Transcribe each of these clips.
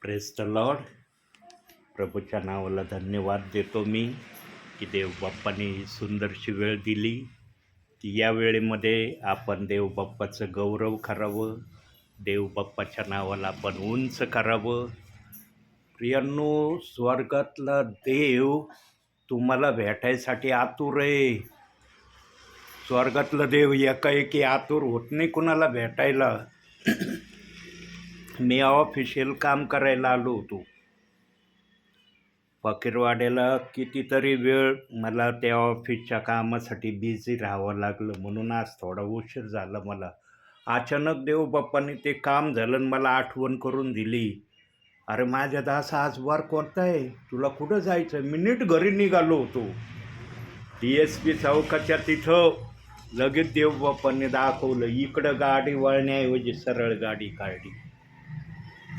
Praise the Lord. प्रभूच्या नावाला धन्यवाद देतो मी की देवबाप्पाने ही सुंदरशी वेळ दिली की या वेळेमध्ये आपण देवबाप्पाचं गौरव करावं, देवबाप्पाच्या नावाला आपण उंच करावं. प्रियांनो, स्वर्गातला देव तुम्हाला भेटायसाठी आतुर आहे. स्वर्गातलं देव एकाएकी आतुर होत नाही कुणाला भेटायला. मी ऑफिशियल काम करायला आलो होतो फकीरवाड्याला. कितीतरी वेळ मला त्या ऑफिसच्या कामासाठी बिझी राहावं लागलं, म्हणून आज थोडा उशीर झाला मला. अचानक देवबाप्पाने ते काम झालं आणि मला आठवण करून दिली. अरे माझ्या दासा, आज वार कोणता आहे, तुला कुठं जायचं? मी नीट घरी निघालो होतो. DSP चौकाच्या तिथं लगेच देवबाप्पाने दाखवलं. इकडं गाडी वळण्याऐवजी सरळ गाडी काढली.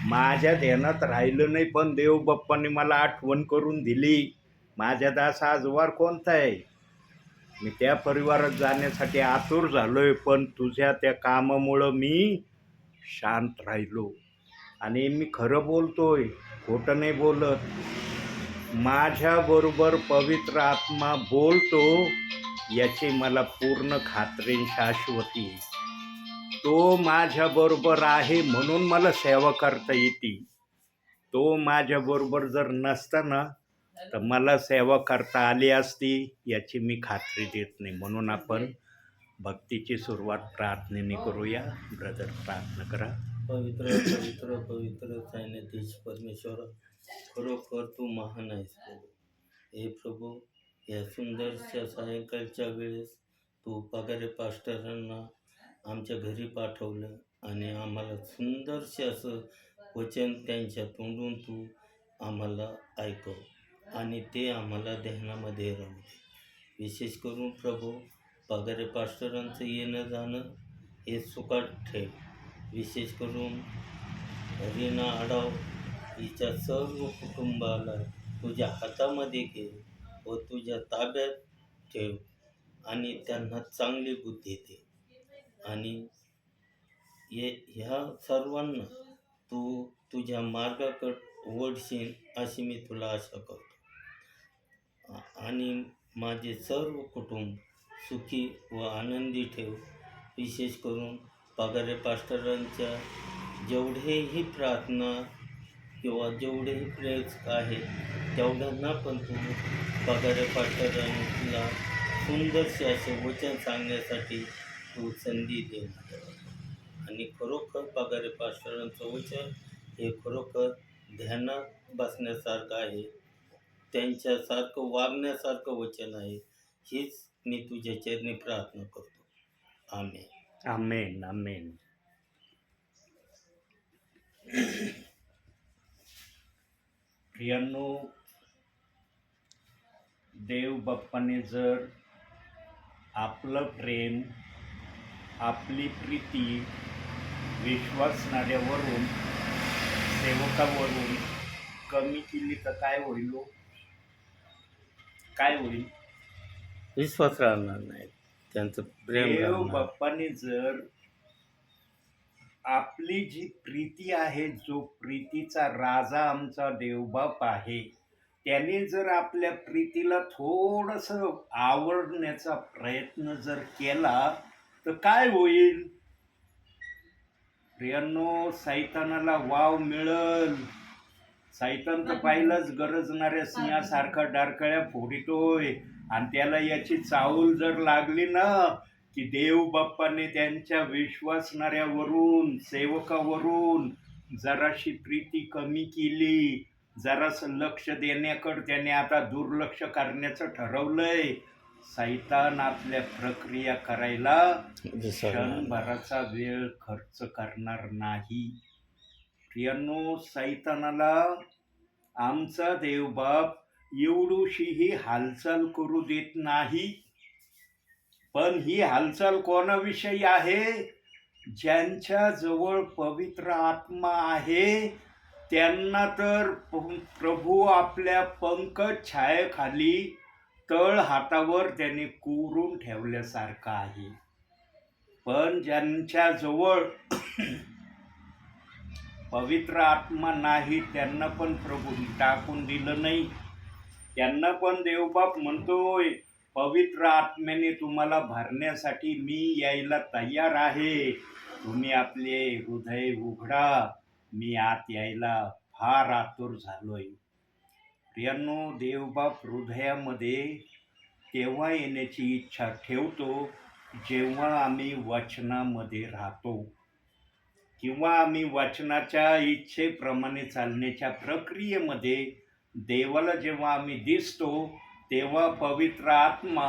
माझ्या ध्यानात राहिलं नाही, पण देवबाप्पाने मला आठवण करून दिली. माझ्या दास, आज वार कोणता आहे? मी त्या परिवारात जाण्यासाठी आतुर झालोय, पण तुझ्या त्या कामामुळं मी शांत राहिलो. आणि मी खरं बोलतोय, खोटं नाही बोलत. माझ्याबरोबर पवित्र आत्मा बोलतो याची मला पूर्ण खात्री शाश्वती. तो माझ्याबरोबर आहे म्हणून मला सेवा करता येते. तो माझ्याबरोबर जर नसता ना तर मला सेवा करता आली असती याची मी खात्री देत नाही. म्हणून आपण भक्तीची सुरुवात प्रार्थनेने करूया. ब्रदर, प्रार्थना करा. पवित्र पवित्र पवित्र सायनाधीश परमेश्वर, खरोखर तू महान आहेस प्रभू. हे प्रभू, या सुंदरशा सायंकाळच्या वेळेस तू पगारे पास्टरांना आमच्या घरी पाठवलं आणि आम्हाला सुंदरसे असं वचन त्यांच्या तोंडून तू आम्हाला ऐकव आणि ते आम्हाला ध्यानामध्ये राहू दे. विशेष करून प्रभू, पगारे पास्टरांचं येणं जाणं हे सुखात ठेव. विशेष करून रीना आडाव हिच्या सर्व कुटुंबाला तुझ्या हातामध्ये घे व तुझ्या ताब्यात ठेव आणि त्यांना चांगली बुद्धी दे. आणि ह्या सर्वांना तू तुझ्या मार्गाकडे वळशील अशी मी तुला आशा करतो. आणि माझे सर्व कुटुंब सुखी व आनंदी ठेव. विशेष करून पगारे पास्टरांच्या जेवढेही प्रार्थना किंवा जेवढेही प्रयत्न आहेत तेवढ्यांना पण तू पगारे पास्टरांना सुंदरसे असे वचन सांगण्यासाठी तू संधी दे. आणि खरोखर पगारे पास्टरांचं वचन हे खरोखर ध्यानात बसण्यासारखं आहे, त्यांच्यासारखं वागण्यासारखं वचन आहे. हीच मी तुझ्या चरणी प्रार्थना करतो. आमेन. आमेन आमेन. प्रियांनो, देवबाप्पाने जर आपलं प्रेम, आपली प्रीती विश्वासणाऱ्यावरून, सेवकावरून कमी केली तर काय होईल? काय होईल? विश्वास राहणार नाही, त्यांचं प्रेम राहणार. देवबाप्पाने जर आपली जी प्रीती आहे, जो प्रीतीचा राजा आमचा देवबाप आहे, त्याने जर आपल्या प्रीतीला थोडंसं आवडण्याचा प्रयत्न जर केला तर काय होईल? प्रियांनो, सैतानाला वाव मिळल. सैतान तर पाहिलंच गरजणाऱ्या सिंहासारखा डारकळ्या फोडितोय, आणि त्याला याची चाहूल जर लागली ना की देवबाप्पाने त्यांच्या विश्वासणाऱ्यावरून, सेवकावरून जराशी प्रीती कमी केली, जरासं लक्ष देण्याकडे त्याने आता दुर्लक्ष करण्याचं ठरवलंय, सैतान आपल्या प्रक्रिया करायला क्षणभराचा वेळ खर्च करणार नाही. प्रियांनो, सैतानाला आमचा देवबाप एवढीशी हालचाल करू देत नाही. पण ही हालचाल कोणाविषयी आहे? ज्यांच्या जवळ पवित्र आत्मा आहे त्यांना तर प्रभू आपल्या पंकज छायेखाली तळ हातावर त्याने कोरून ठेवल्यासारखं आहे. पण ज्यांच्या जवळ पवित्र आत्मा नाही त्यांना पण प्रभूंनी टाकून दिलं नाही. त्यांना पण देवबाप म्हणतोय, पवित्र आत्म्याने तुम्हाला भरण्यासाठी मी यायला तयार आहे. तुम्ही आपले हृदय उघडा, मी आत यायला फार आतुर झालोय. प्रियांनो, देवबाप हृदयामध्ये तेव्हा येण्याची इच्छा ठेवतो जेव्हा आम्ही वचनामध्ये राहतो, किंवा आम्ही वचनाच्या इच्छेप्रमाणे चालण्याच्या प्रक्रियेमध्ये देवाला जेव्हा आम्ही दिसतो, तेव्हा पवित्र आत्मा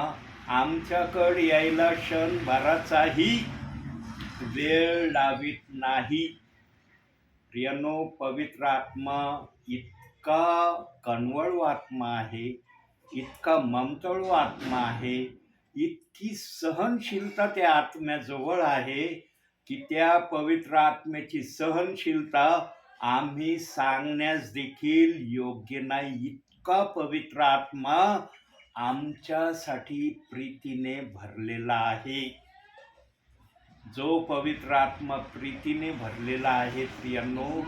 आमच्याकडे यायला क्षणभराचाही वेळ लावित नाही. प्रियांनो, पवित्र आत्मा इतका कनवळू आत्मा आहे, इतका ममतळू आत्मा आहे, इतकी सहनशीलता त्या आत्म्याजवळ आहे की त्या पवित्र आत्म्याची सहनशीलता आम्ही सांगण्यास देखील योग्य नाही. इतका पवित्र आत्मा आमच्यासाठी प्रीतीने भरलेला आहे. जो पवित्र आत्मा प्रीतीने भरलेला आहे, प्रियांनो,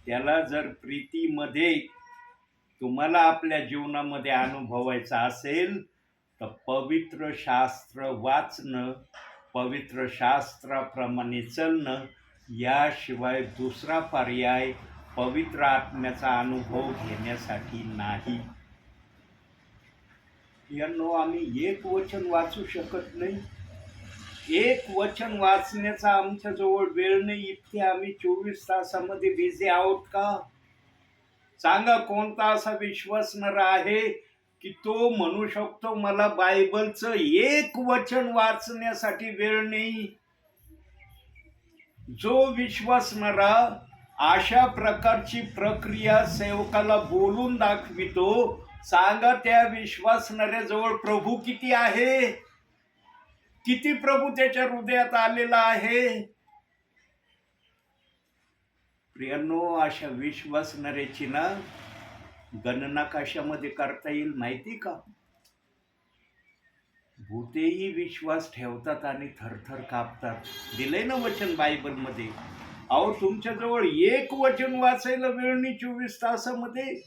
त्याला जर प्रीतीमध्ये तुम्हाला आपल्या जीवनामध्ये अनुभवायचा असेल तर पवित्र शास्त्र वाचणं, पवित्र शास्त्राप्रमाणे चालणं, याशिवाय दुसरा पर्याय पवित्र आत्म्याचा अनुभव घेण्यासाठी नाही. यांनो, आम्ही एक वचन वाचू शकत नाही. एक वचन वाचण्याचा आमच्याजवळ वेळ नाही. इतके आम्ही 24 तासामध्ये बिझी आहोत का? सांगा, कोणता असा विश्वासणार आहे की तो म्हणू शकतो मला बायबलचं एक वचन वाचण्यासाठी वेळ नाही? जो विश्वासणारा अशा प्रकारची प्रक्रिया सेवकाला बोलून दाखवितो, सांगा त्या विश्वासणाऱ्याजवळ प्रभू किती आहे? किती प्रभू त्याच्या हृदयात आलेला आहे? प्रियांनो, अशा विश्वासणाऱ्याची ना गणना कशामध्ये करता येईल माहिती का? भूतेही विश्वास ठेवतात आणि थरथर कापतात. दिलंय ना वचन बायबलमध्ये. अहो, तुमच्याजवळ एक वचन वाचायला वेळ नाही 24 तासामध्ये.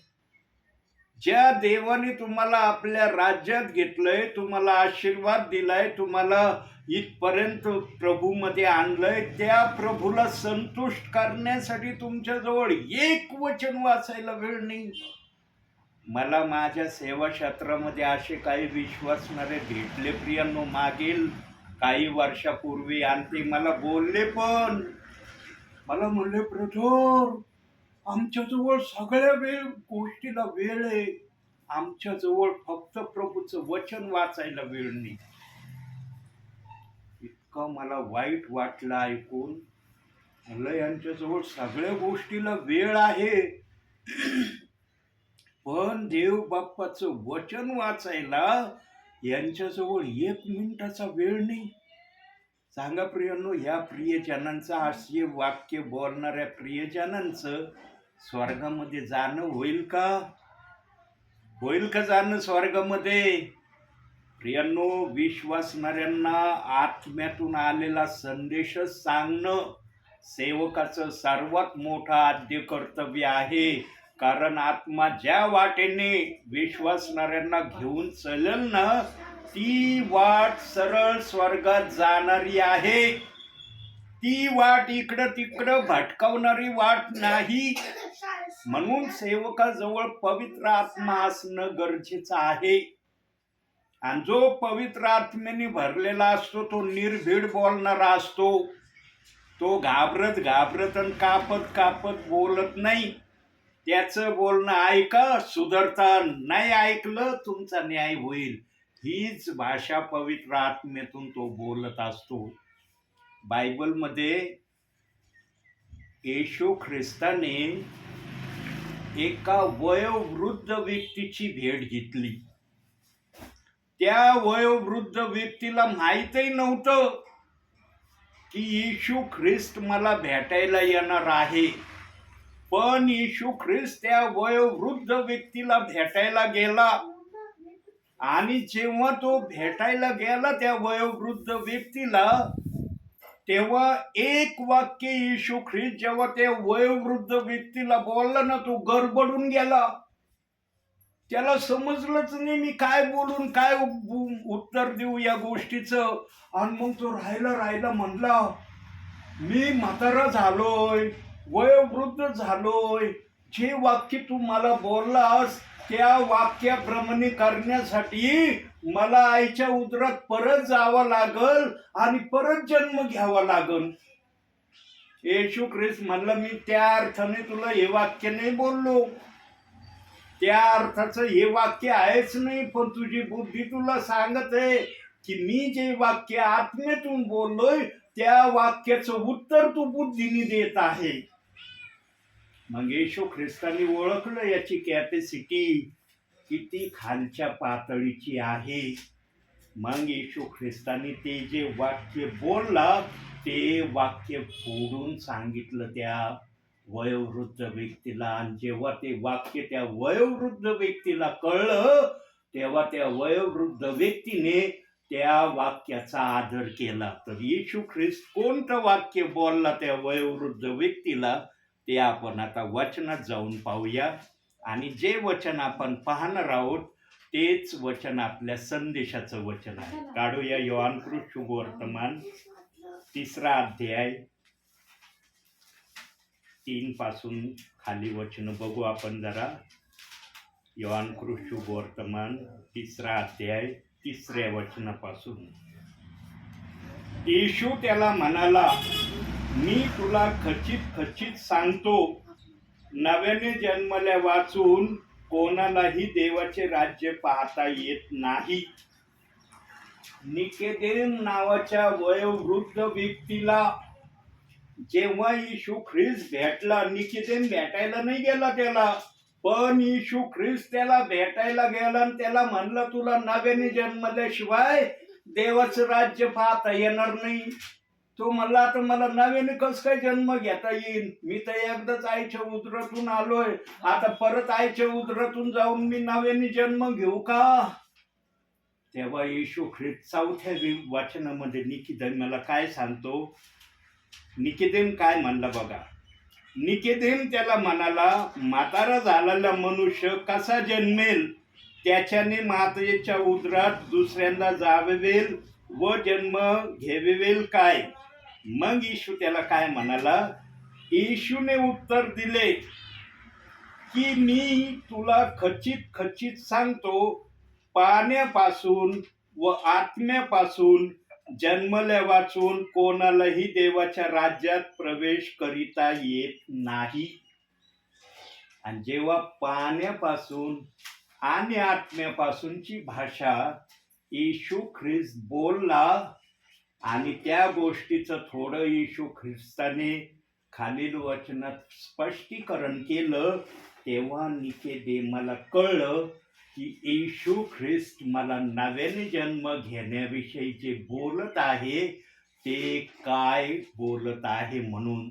ज्या देवाने तुम्हाला आपल्या राज्यात घेतलंय, तुम्हाला आशीर्वाद दिलाय, तुम्हाला इथपर्यंत प्रभूमध्ये आणलंय, त्या प्रभूला संतुष्ट करण्यासाठी तुमच्याजवळ एक वचन वाचायला वेळ नाही. मला माझ्या सेवा क्षेत्रामध्ये असे काही विश्वासणारे भेटले प्रियांनो, मागील काही वर्षापूर्वी, आणि ते मला बोलले पण. मला म्हणले, ब्रदर, आमच्याजवळ सगळ्या गोष्टीला वेळ आहे, आमच्याजवळ फक्त प्रभूचं वचन वाचायला वेळ नाही. इतकं मला वाईट वाटलं ऐकून. म्हणलं, यांच्याजवळ सगळ्या गोष्टीला वेळ आहे, पण देव बाप्पाचं वचन वाचायला यांच्याजवळ 1 मिनिटाचा वेळ नाही. सांगा प्रियांनो, या प्रियजनांचं, असे वाक्य बोलणाऱ्या प्रियजनांचं स्वर्गामध्ये जाणं होईल का? होईल का जाणं स्वर्गामध्ये? प्रियांनो, विश्वासणाऱ्यांना आत्म्यातून आलेला संदेशच सांगणं सेवकाचं सर्वात मोठं आद्य कर्तव्य आहे. कारण आत्मा ज्या वाटेने विश्वासणाऱ्यांना घेऊन चलेल ना, ती वाट सरळ स्वर्गात जाणारी आहे. ती वाट इकडं तिकडं भटकावणारी वाट नाही. म्हणून सेवकाजवळ पवित्र आत्मा असणं गरजेचं आहे. आणि जो पवित्र आत्म्याने भरलेला असतो तो निर्भीड बोलणारा असतो. तो घाबरत आणि कापत बोलत नाही. त्याचं बोलणं ऐका, सुधारता. नाही ऐकलं, तुमचा न्याय होईल. हीच भाषा पवित्र आत्म्यातून तो बोलत असतो. बायबलमध्ये येशू ख्रिस्ताने एका वयोवृद्ध व्यक्तीची भेट घेतली. त्या वयोवृद्ध व्यक्तीला माहीतही नव्हतं की येशू ख्रिस्त मला भेटायला येणार आहे. पण येशू ख्रिस्त त्या वयोवृद्ध व्यक्तीला भेटायला गेला. आणि जेव्हा तो भेटायला गेला त्या वयोवृद्ध व्यक्तीला, तेव्हा एक वाक्य येशू ख्रिस्त जेव्हा त्या वयोवृद्ध व्यक्तीला बोलला ना, तो गडबडून गेला. त्याला समजलंच नाही मी काय बोलून काय उत्तर देऊ या गोष्टीचं. आणि मग तो राहिला म्हणला, मी म्हातारा झालोय, वयोवृद्ध झालोय, जे वाक्य तू मला बोललास त्या वाक्याप्रमाणे करण्यासाठी मला आईच्या उदरात परत जावं लागल आणि परत जन्म घ्यावा लागल. येशू ख्रिस्त म्हणलं, मी त्या अर्थाने तुला हे वाक्य नाही बोललो, त्या अर्थाचं हे वाक्य आहेच नाही, पण तुझी बुद्धी तुला सांगत आहे की मी जे वाक्य आत्म्यातून बोललोय त्या वाक्याचं उत्तर तू बुद्धीने देत आहे. मग येशू ख्रिस्तांनी ओळखलं याची कॅपॅसिटी किती खालच्या पातळीची आहे. मग येशू ख्रिस्तांनी ते जे वाक्य बोलला ते वाक्य फोडून सांगितलं त्या वयोवृद्ध व्यक्तीला. आणि जेव्हा ते वाक्य त्या वयोवृद्ध व्यक्तीला कळलं तेव्हा त्या वयोवृद्ध व्यक्तीने त्या वाक्याचा आदर केला. तर येशू ख्रिस्त कोणतं वाक्य बोलला त्या वयोवृद्ध व्यक्तीला ते आपण आता वचनात जाऊन पाहूया. आणि जे वचन आपण पाहणार आहोत तेच वचन आपल्या संदेशाचं वचन आहे. काढूया योहानकृत शुभवर्तमान 3रा अध्याय 3 पासून खाली वचन बघू आपण जरा. योहानकृत शुभवर्तमान 3रा अध्याय 3ऱ्या वचनापासून. येशू त्याला म्हणाला, मी तुला खचित सांगतो, नव्याने जन्मल्या वाचून कोणालाही देवाचे राज्य पाहता येत नाही. निकोदेम नावाच्या वयोवृद्ध व्यक्तीला जेव्हा येशू ख्रिस्त भेटला, निकोदेम भेटायला नाही गेला त्याला, पण येशू ख्रिस्त त्याला भेटायला गेला आणि त्याला म्हणलं, तुला नव्याने जन्मल्याशिवाय देवाचं राज्य पाहता येणार नाही. तो म्हणला, आता मला नव्याने कसं काय जन्म घेता येईल, मी तर एकदाच आईच्या उदरातून आलोय, आता परत आईच्या उदरातून जाऊन मी नव्याने जन्म घेऊ का? तेव्हा येशू ख्रिस्त 4थ्या वचनामध्ये निकोदेमाला काय सांगतो. निकोदेम काय म्हणला बघा. निकोदेम त्याला म्हणाला, म्हातारा झालेला मनुष्य कसा जन्मेल, त्याच्याने मातेच्या उदरात दुसऱ्यांदा जावेल व जन्म घेवेल काय? मग येशू त्याला काय म्हणाला. येशूने उत्तर दिले की मी तुला खचित सांगतो, पाण्यापासून व आत्म्यापासून जन्मल्या वाचून कोणालाही देवाच्या राज्यात प्रवेश करिता येत नाही. आणि जेव्हा पाण्यापासून आणि आत्म्यापासूनची भाषा येशू ख्रिस्त बोलला आणि त्या गोष्टीचं थोडं येशू ख्रिस्ताने खालील वचनात स्पष्टीकरण केलं, तेव्हा निकोदेमाला कळलं की येशू ख्रिस्त मला नव्याने जन्म घेण्याविषयी जे बोलत आहे ते काय बोलत आहे म्हणून.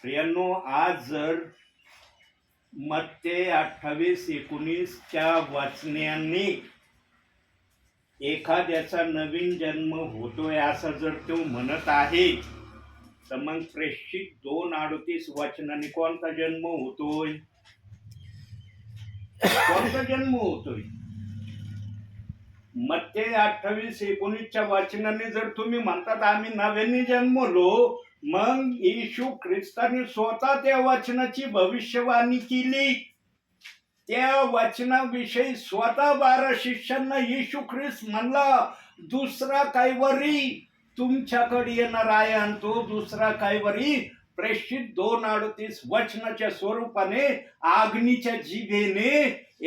प्रियांनो, आज जर मत्ते 28:19 वाचण्याने एखाद्याचा नवीन जन्म होतोय असं जर तो म्हणत आहे, तर मग प्रेषित 2:38 वचनाने कोणता जन्म होतोय? कोणता जन्म होतोय? मत्ते 28:19 वचनाने जर तुम्ही म्हणतात आम्ही नव्याने जन्मलो, मग येशू ख्रिस्ताने स्वतः त्या वचनाची भविष्यवाणी केली. त्या वचनाविषयी स्वतः 12 शिष्यांना येशू ख्रिस्त म्हणला, दुसरा कैवरी तुमच्याकडे येणार आहे आणि तो दुसरा कैवरी प्रेषित 2:38 वचनाच्या स्वरूपाने अग्नीच्या जिभेने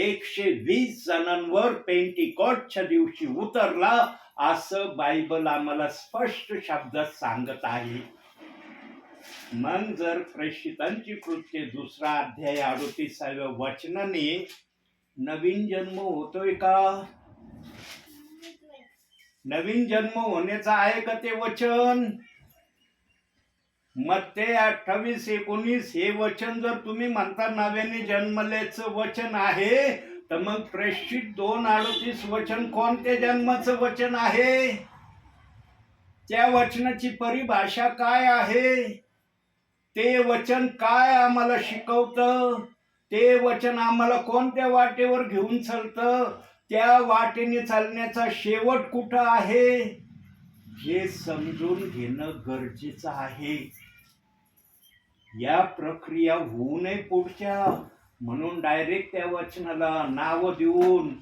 120 जणांवर पेंटिकॉस्टच्या दिवशी उतरला, असं बायबल आम्हाला स्पष्ट शब्दात सांगत आहे. मग जर प्रेषितांची कृत्ये 2रा अध्याय 38व्या वचनाने नवीन जन्म होतोय का? नवीन जन्म होण्याचा आहे का ते वचन? मत्ते 28:19 हे वचन जर तुम्ही म्हणता नव्याने जन्मल्याचं वचन आहे, तर मग प्रेषित 2:38 वचन कोणत्या जन्माचं वचन आहे? त्या वचनाची परिभाषा काय आहे, ते वचन काय आम्हाला शिकवतं, ते वचन आम्हाला कोणत्या वाटेवर घेऊन चालतं, त्या वाटेने चालण्याचा शेवट कुठं आहे, हे समजून घेणं गरजेचं आहे. या प्रक्रिया होऊ नये पुढच्या, म्हणून डायरेक्ट त्या वचनाला नाव देऊन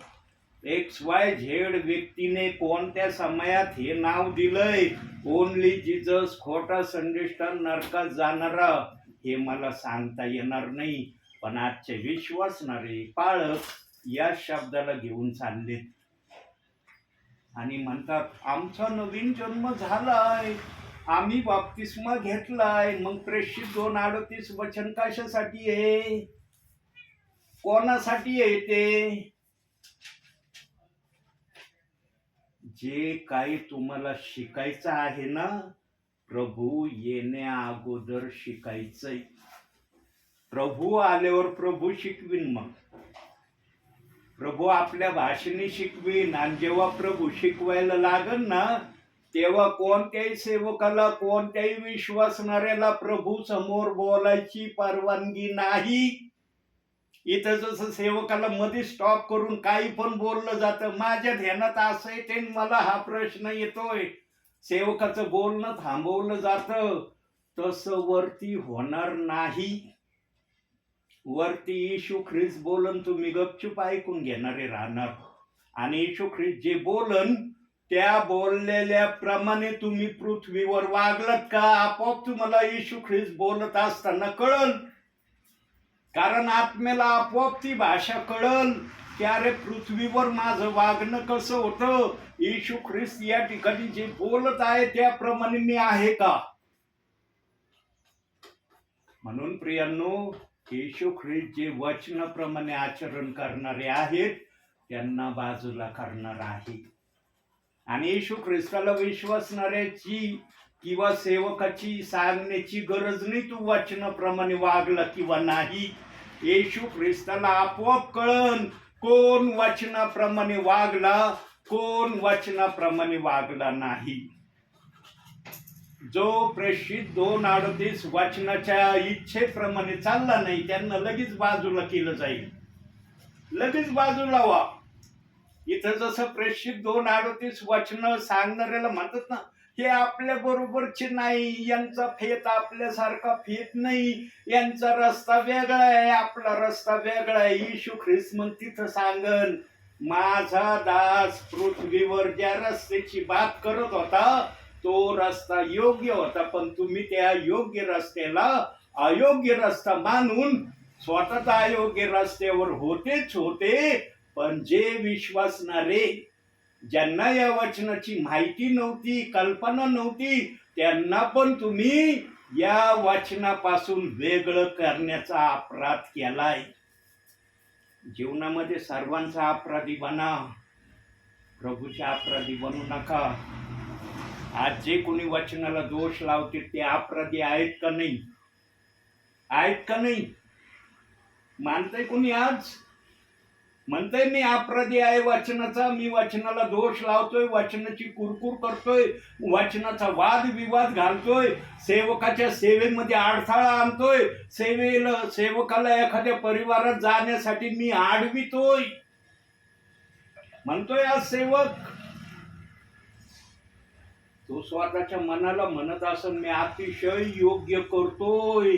XYZ व्यक्तीने कोणत्या समयात हे नाव दिलंय, ओनली जीजस, खोटा संदेष्टा, नरकात जाणारा, हे मला सांगता येणार नाही. पण आजचे विश्वासणारे पाळक या शब्दाला घेऊन चाललेत आणि म्हणतात आमचा नवीन जन्म झालाय, आम्ही बाप्तिस्मा घेतलाय. मग प्रेषित 2:38 वचन कशासाठी आहे, कोणासाठी आहे ते? जे काही तुम्हाला शिकायचं आहे ना, प्रभू येण्या अगोदर शिकायचंय. प्रभू आल्यावर प्रभू शिकवीन, मग प्रभू आपल्या भाषेने शिकवीन. आणि जेव्हा प्रभू शिकवायला लागल ना, तेव्हा कोणत्याही सेवकाला, कोणत्याही विश्वासणाऱ्याला प्रभू समोर बोलायची परवानगी नाही. इथं जसं सेवकाला मध्ये स्टॉप करून काही पण बोललं जातं, माझ्या ध्यानात असं येते, मला हा प्रश्न येतोय, सेवकाचं बोलणं थांबवलं जातं. तसं वरती होणार नाही. वरती येशू ख्रिस्त बोलन, तुम्ही गपचूप ऐकून घेणारे राहणार. आणि येशू ख्रिस्त जे बोलन त्या बोललेल्या प्रमाणे तुम्ही पृथ्वीवर वागलात का, आपोआप तुम्हाला येशू ख्रिस्त बोलत असताना कळल. कारण आत्म्याला आपोआप ती भाषा कळल की अरे पृथ्वीवर माझं वागणं कसं होतं, येशू ख्रिस्त या ठिकाणी जे बोलत आहे त्याप्रमाणे मी आहे का. म्हणून प्रियांनो, येशू ख्रिस्त जे वचनाप्रमाणे आचरण करणारे आहेत त्यांना बाजूला करणार आहे. आणि येशू ख्रिस्ताला विश्वासणाऱ्याची किंवा सेवकाची सांगण्याची गरज नाही, तू वचनाप्रमाणे वागला किंवा नाही. येशू ख्रिस्ताला आपोआप कळन कोण वचनाप्रमाणे वागला, कोण वचनाप्रमाणे वागला नाही. जो प्रेषित 2:38 वचनाच्या इच्छेप्रमाणे चालला नाही, त्यांना लगेच बाजूला केलं जाईल, लगेच बाजूला व्हा. इथं जसं प्रेषित 2:38 वचन सांगणाऱ्याला म्हणतात ना, हे आपल्या बरोबरचे नाही, यांचा फेत आपल्यासारखा फेत नाही, यांचा रस्ता वेगळा आहे, आपला रस्ता वेगळा आहे. येशू ख्रिस्त मग तिथं सांगन, माझा दास पृथ्वीवर ज्या रस्त्याची बात करत होता तो रस्ता योग्य होता, पण तुम्ही त्या योग्य रस्त्याला अयोग्य रस्ता मानून स्वतःच अयोग्य रस्त्यावर होतेच होते. पण जे विश्वासणारे, ज्यांना या वचनाची माहिती नव्हती, कल्पना नव्हती, त्यांना पण तुम्ही या वचनापासून वेगळं करण्याचा अपराध केलाय. जीवनामध्ये सर्वांचा अपराधी बना, प्रभूच्या अपराधी बनू नका. आज जे कोणी वचनाला दोष लावते ते अपराधी आहेत का नाही, आहेत का नाही? मानतंय कोणी आज? म्हणतंय मी अपराधी आहे वचनाचा, मी वचनाला दोष लावतोय, वचनाची कुरकुर करतोय, वचनाचा वादविवाद घालतोय, सेवकाच्या सेवेमध्ये अडथळा आणतोय, सेवकाला एखाद्या परिवारात जाण्यासाठी मी आडवितोय, म्हणतोय आज सेवक. तो स्वतःच्या मनाला म्हणत असून मी अतिशय योग्य करतोय,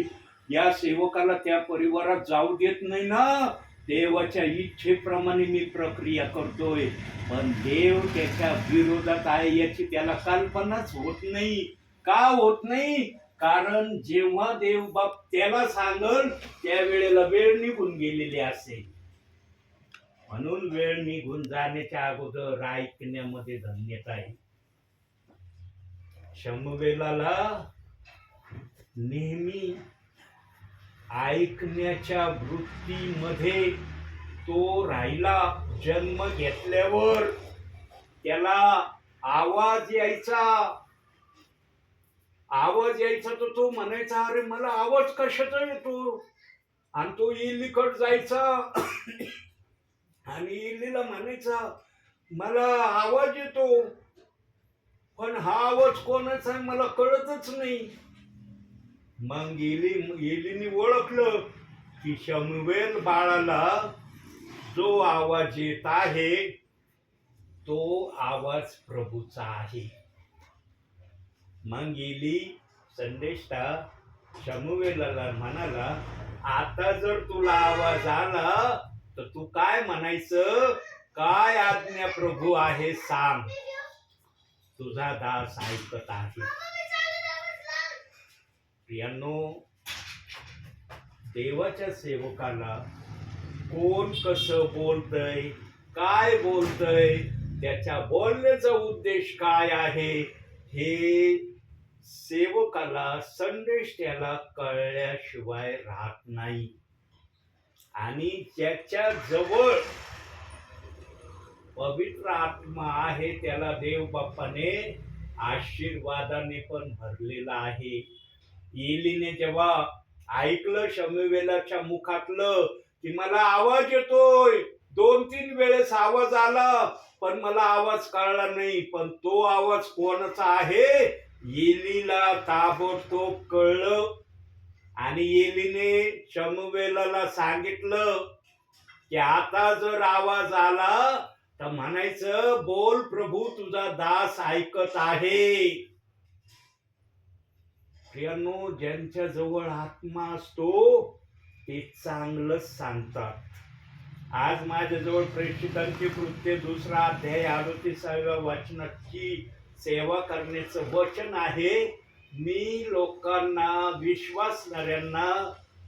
या सेवकाला त्या परिवारात जाऊ देत नाही ना, देवाच्या इच्छेप्रमाणे मी प्रक्रिया करतोय. पण देव त्याच्या विरोधात आहे याची त्याला कल्पनाच होत नाही. का होत नाही? कारण जेव्हा देव बाप त्याला सांगल त्यावेळेला वेळ निघून गेलेली असेल. म्हणून वेळ निघून जाण्याच्या अगोदर ऐकण्यामध्ये धन्यता आहे. शमूएलाला नेहमी ऐकण्याच्या वृत्तीमध्ये तो राहिला. जन्म घेतल्यावर त्याला आवाज यायचा तर तो म्हणायचा अरे मला आवाज कशाचा येतो, आणि तो इलीकड जायचा आणि इलीला म्हणायचा मला आवाज येतो, पण हा आवाज कोणाचा आहे मला कळतच नाही. मग एलीने ओळखलं की शमूएल बाळाला जो आवाज येत आहे तो आवाज प्रभूचा आहे. मग एली संदेष्टा शमूएलाला म्हणाला, आता जर तुला आवाज आला तर तू काय म्हणायचं, काय आज्ञा प्रभू आहे सांग, तुझा दास ऐकत आहे. प्रियांनो, देवाच्या सेवकाला कोण कसं बोलतय, काय बोलतय, त्याच्या बोलण्याचा उद्देश काय आहे हे सेवकाला संदेष्टाला कळल्याशिवाय राहत नाही. आणि ज्याच्या जवळ पवित्र आत्मा आहे त्याला देव बाप्पाने आशीर्वादाने पण भरलेला आहे. एलीने जेव्हा ऐकलं शमूएलाच्या मुखातलं की मला आवाज येतोय, 2-3 वेळेस आवाज आला पण मला आवाज कळला नाही, पण तो आवाज कोणाचा आहे एलीला ताबडतोब कळलं. आणि एलीने शमूएलाला सांगितलं की आता जर आवाज आला तर म्हणायचं, बोल प्रभू तुझा दास ऐकत आहे. प्रियांनो, ज्यांच्या जवळ आत्मा असतो ते चांगलंच सांगतात. आज माझ्याजवळ प्रेषितांची कृत्य 2 अध्याय 38व्या वचनाची सेवा करण्याचं वचन आहे. मी लोकांना, विश्वासणाऱ्यांना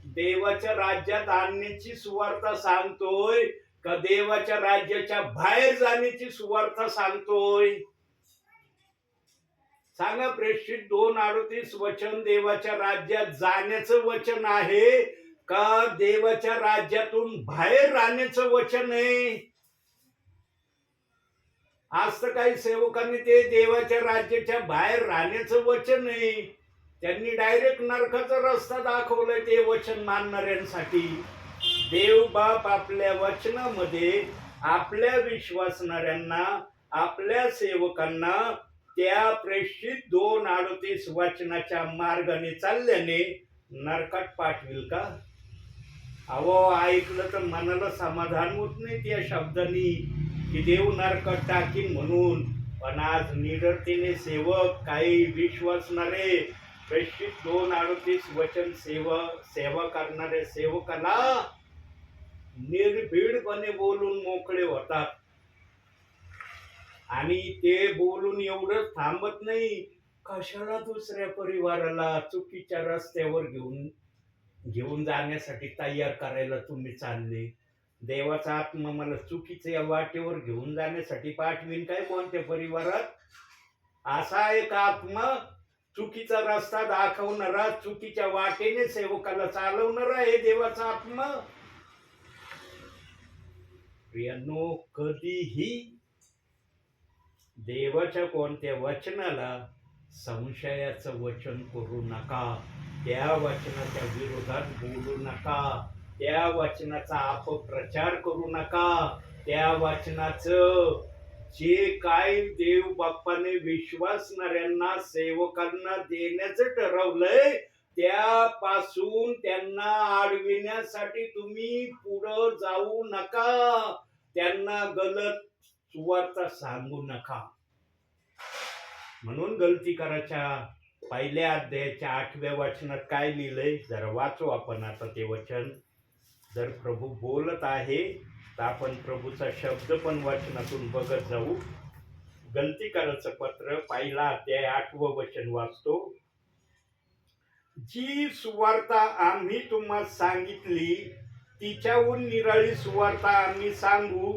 देवाच्या राज्यात आणण्याची सुवार्ता सांगतोय का देवाच्या राज्याच्या बाहेर जाण्याची सुवार्ता सांगतोय? सांगा. प्रेषित 2:38 वचन देवाच्या राज्यात जाण्याचं वचन आहे का देवाच्या राज्यातून बाहेर राहण्याचं वचन आहे? आज तर काही सेवकांनी ते देवाच्या राज्याच्या बाहेर राहण्याचं वचन आहे, त्यांनी डायरेक्ट नरकाचा रस्ता दाखवलाय ते वचन मानणाऱ्यांसाठी. देव बाप आपल्या वचनामध्ये आपल्या विश्वासणाऱ्यांना, आपल्या सेवकांना त्या प्रेषित 2:38 वचनाच्या मार्गाने चालल्याने नरकात पाठविल का? अहो, ऐकलं तर मनाला समाधान होत नाही त्या शब्दांनी की देव नरकात टाकीन म्हणून. पण आज निडरतेने सेवक, काही विश्वासणारे प्रेषित 2:38 वचन सेवा करणारे सेवकाला निर्भीडपणे बोलून मोकळे होतात. आणि ते बोलून एवढंच थांबत नाही, कशाला दुसऱ्या परिवाराला चुकीच्या रस्त्यावर घेऊन जाण्यासाठी तयार करायला तुम्ही चालले? देवाचा आत्मा मला चुकीच्या वाटेवर घेऊन जाण्यासाठी पाठवीन काय कोणत्या परिवारात? असा एक आत्मा चुकीचा रस्ता दाखवणारा, चुकीच्या वाटेने सेवकाला चालवणारा आहे देवाचा आत्मा. प्रियांनो, कधीही देवाच्या कोणत्या वचनाला संशयाचं वचन करू नका. त्या वचनाच्या विरोधात बोलू नका. त्या वचनाचा अपप्रचार करू नका. त्या वचनाचं जे काय देव बाप्पाने विश्वासणाऱ्यांना, सेवकांना देण्याचं ठरवलंय त्यापासून त्यांना अडविण्यासाठी तुम्ही पुढं जाऊ नका. त्यांना गलत सुवार्ता सांगू नका. म्हणून गलती करायच्या 1 अध्यायाच्या 8व्या वचनात काय लिहिलंय जरा वाचू आपण आता ते वचन. जर प्रभू बोलत आहे तर आपण प्रभूचा शब्द पण वचनातून बघत जाऊ. गलती करायचं पत्र 1 अध्याय 8वं वचन वाचतो. जी सुवार्ता आम्ही तुम्हाला सांगितली तिच्याहून निराळी सुवार्ता आम्ही सांगू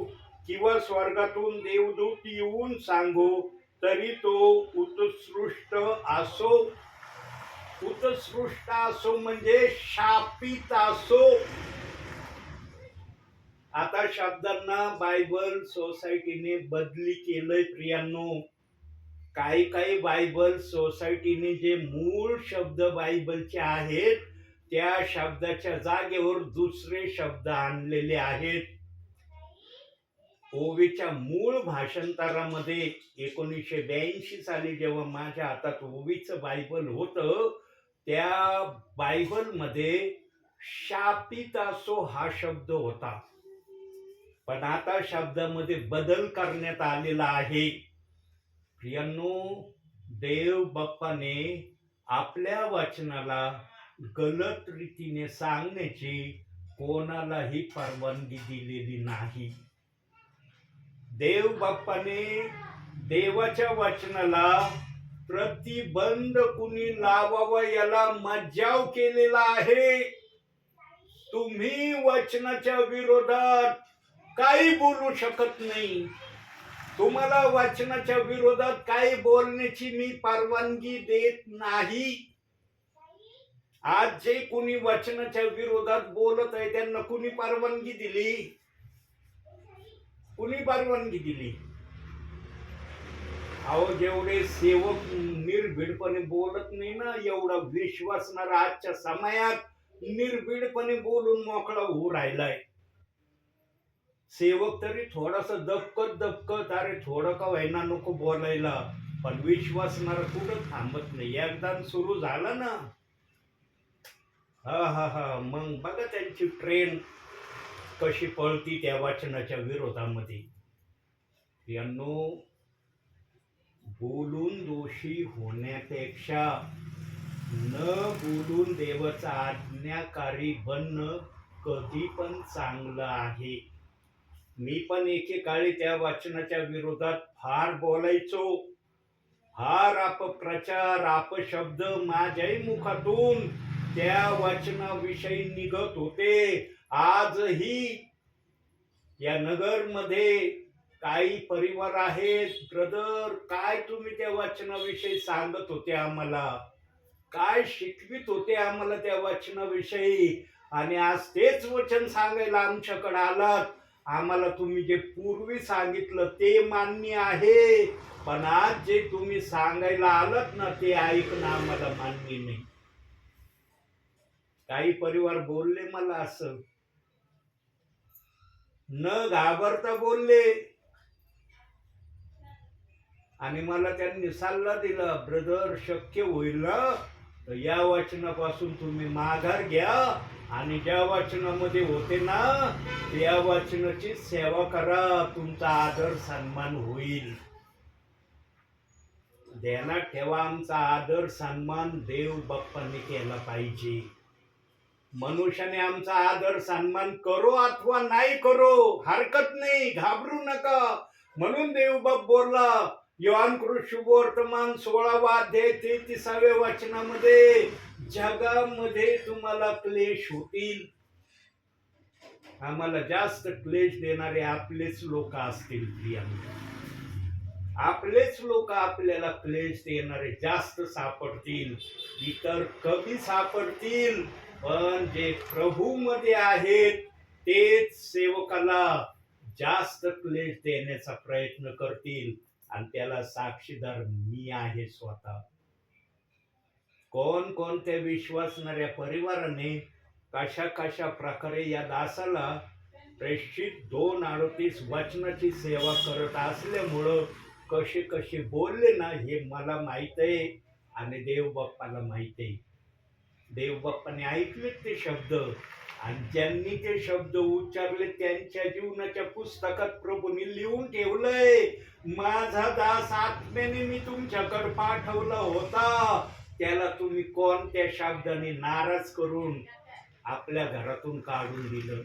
किंवा स्वर्गातून देवदूत येऊन सांगू तरी तो उत्कृष्ट असो म्हणजे शापित असो. आता शब्दांना बायबल सोसायटीने बदली केलंय प्रियांनो. काही बायबल सोसायटीने जे मूळ शब्द बायबलचे आहेत त्या शब्दाच्या जागेवर दुसरे शब्द आणलेले आहेत. ओवीच्या मूळ भाषांतरामध्ये 1982 साली जेव्हा माझ्या हातात ओवीचं बायबल होतं, त्या बायबलमध्ये शापित असो हा शब्द होता. पण आता शब्दामध्ये बदल करण्यात आलेला आहे. प्रियांनो, देव बाप्पाने आपल्या वचनाला गलत रीतीने सांगण्याची कोणालाही परवानगी दिलेली नाही. देव बाप्पाने देवाच्या वचनाला प्रतिबंध कुणी लावावा याला मज्जाव केलेला आहे. तुम्ही वचनाच्या विरोधात काही बोलू शकत नाही. तुम्हाला वचनाच्या विरोधात काही बोलण्याची मी परवानगी देत नाही. आज जे कुणी वचनाच्या विरोधात बोलत आहे त्यांना कुणी परवानगी दिली? कुणी परवानगी दिली? अहो, जेवढे सेवक निर्भीडपणे बोलत नाही ना, एवढा विश्वासणारा आजच्या समयात निर्भीडपणे बोलून मोकळा होऊ राहिलाय. सेवक तरी थोडासा दबकत अरे थोडं का व्हायना नको बोलायला, पण विश्वासणारा कुठं थांबत नाही. एकदा सुरू झाला ना, हा मग बघा त्यांची ट्रेन कशी पळती त्या वचनाच्या विरोधामध्ये. यांनो, बोलून दोषी होण्यापेक्षा न बोलून देवाचा आज्ञाकारी बनणं कधी पण चांगलं आहे. मी पण एकेकाळी त्या वचनाच्या विरोधात फार बोलायचो. फार अपप्रचार अपशब्द माझ्याही मुखातून त्या वचनाविषयी निघत होते. आजही या नगरमध्ये काही परिवार आहेत, ब्रदर, काय तुम्ही त्या वचनाविषयी सांगत होते आम्हाला, काय शिकवित होते आम्हाला त्या वचनाविषयी, आणि आज तेच वचन सांगायला आमच्याकडे आलात. आम्हाला तुम्ही जे पूर्वी सांगितलं ते मान्य आहे, पण आज जे तुम्ही सांगायला आलात ना ते ऐकणं आम्हाला मान्य नाही. काही परिवार बोलले मला असं, न घाबरता बोलले, आणि मला त्यांनी सल्ला दिला, ब्रदर, शक्य होईल ना तर या वचनापासून तुम्ही माघार घ्या आणि ज्या वचनामध्ये होते ना त्या वचनाची सेवा करा, तुमचा आदर सन्मान होईल. ध्यानात ठेवा, आमचा आदर सन्मान देव बाप्पाने केला पाहिजे. मनुष्याने आमचा आदर सन्मान करो अथवा नाही करो, हरकत नाही, घाबरू नका. म्हणून देव बाप बोलला योहान शुभवर्तमान 16वा अध्याय 33व्या वचनामध्ये, जगामध्ये तुम्हाला क्लेश होतील. आम्हाला जास्त क्लेश देणारे आपलेच लोक असतील. आपलेच लोक आपल्याला क्लेश देणारे जास्त सापडतील, इतर कमी सापडतील. पण जे प्रभू मध्ये आहेत तेच सेवकाला जास्त क्लेश देण्याचा प्रयत्न करतील, आणि त्याला साक्षीदार मी आहे स्वतः. कोणत्या विश्वासणाऱ्या परिवाराने कशा प्रकारे या दासाला प्रेषित 2:38 वचनाची सेवा करत असल्यामुळं कसे बोलले ना हे मला माहित आहे, आणि देव बाप्पाला माहित आहे. देव बाप्पाने ऐकले ते शब्द, आणि ज्यांनी ते शब्द उच्चारले त्यांच्या जीवनाच्या पुस्तकात प्रभूंनी लिहून ठेवलंय, माझा दास आत्म्याने मी तुमच्याकडे पाठवला होता, त्याला तुम्ही कोणत्या शब्दाने नाराज करून आपल्या घरातून काढून दिलं.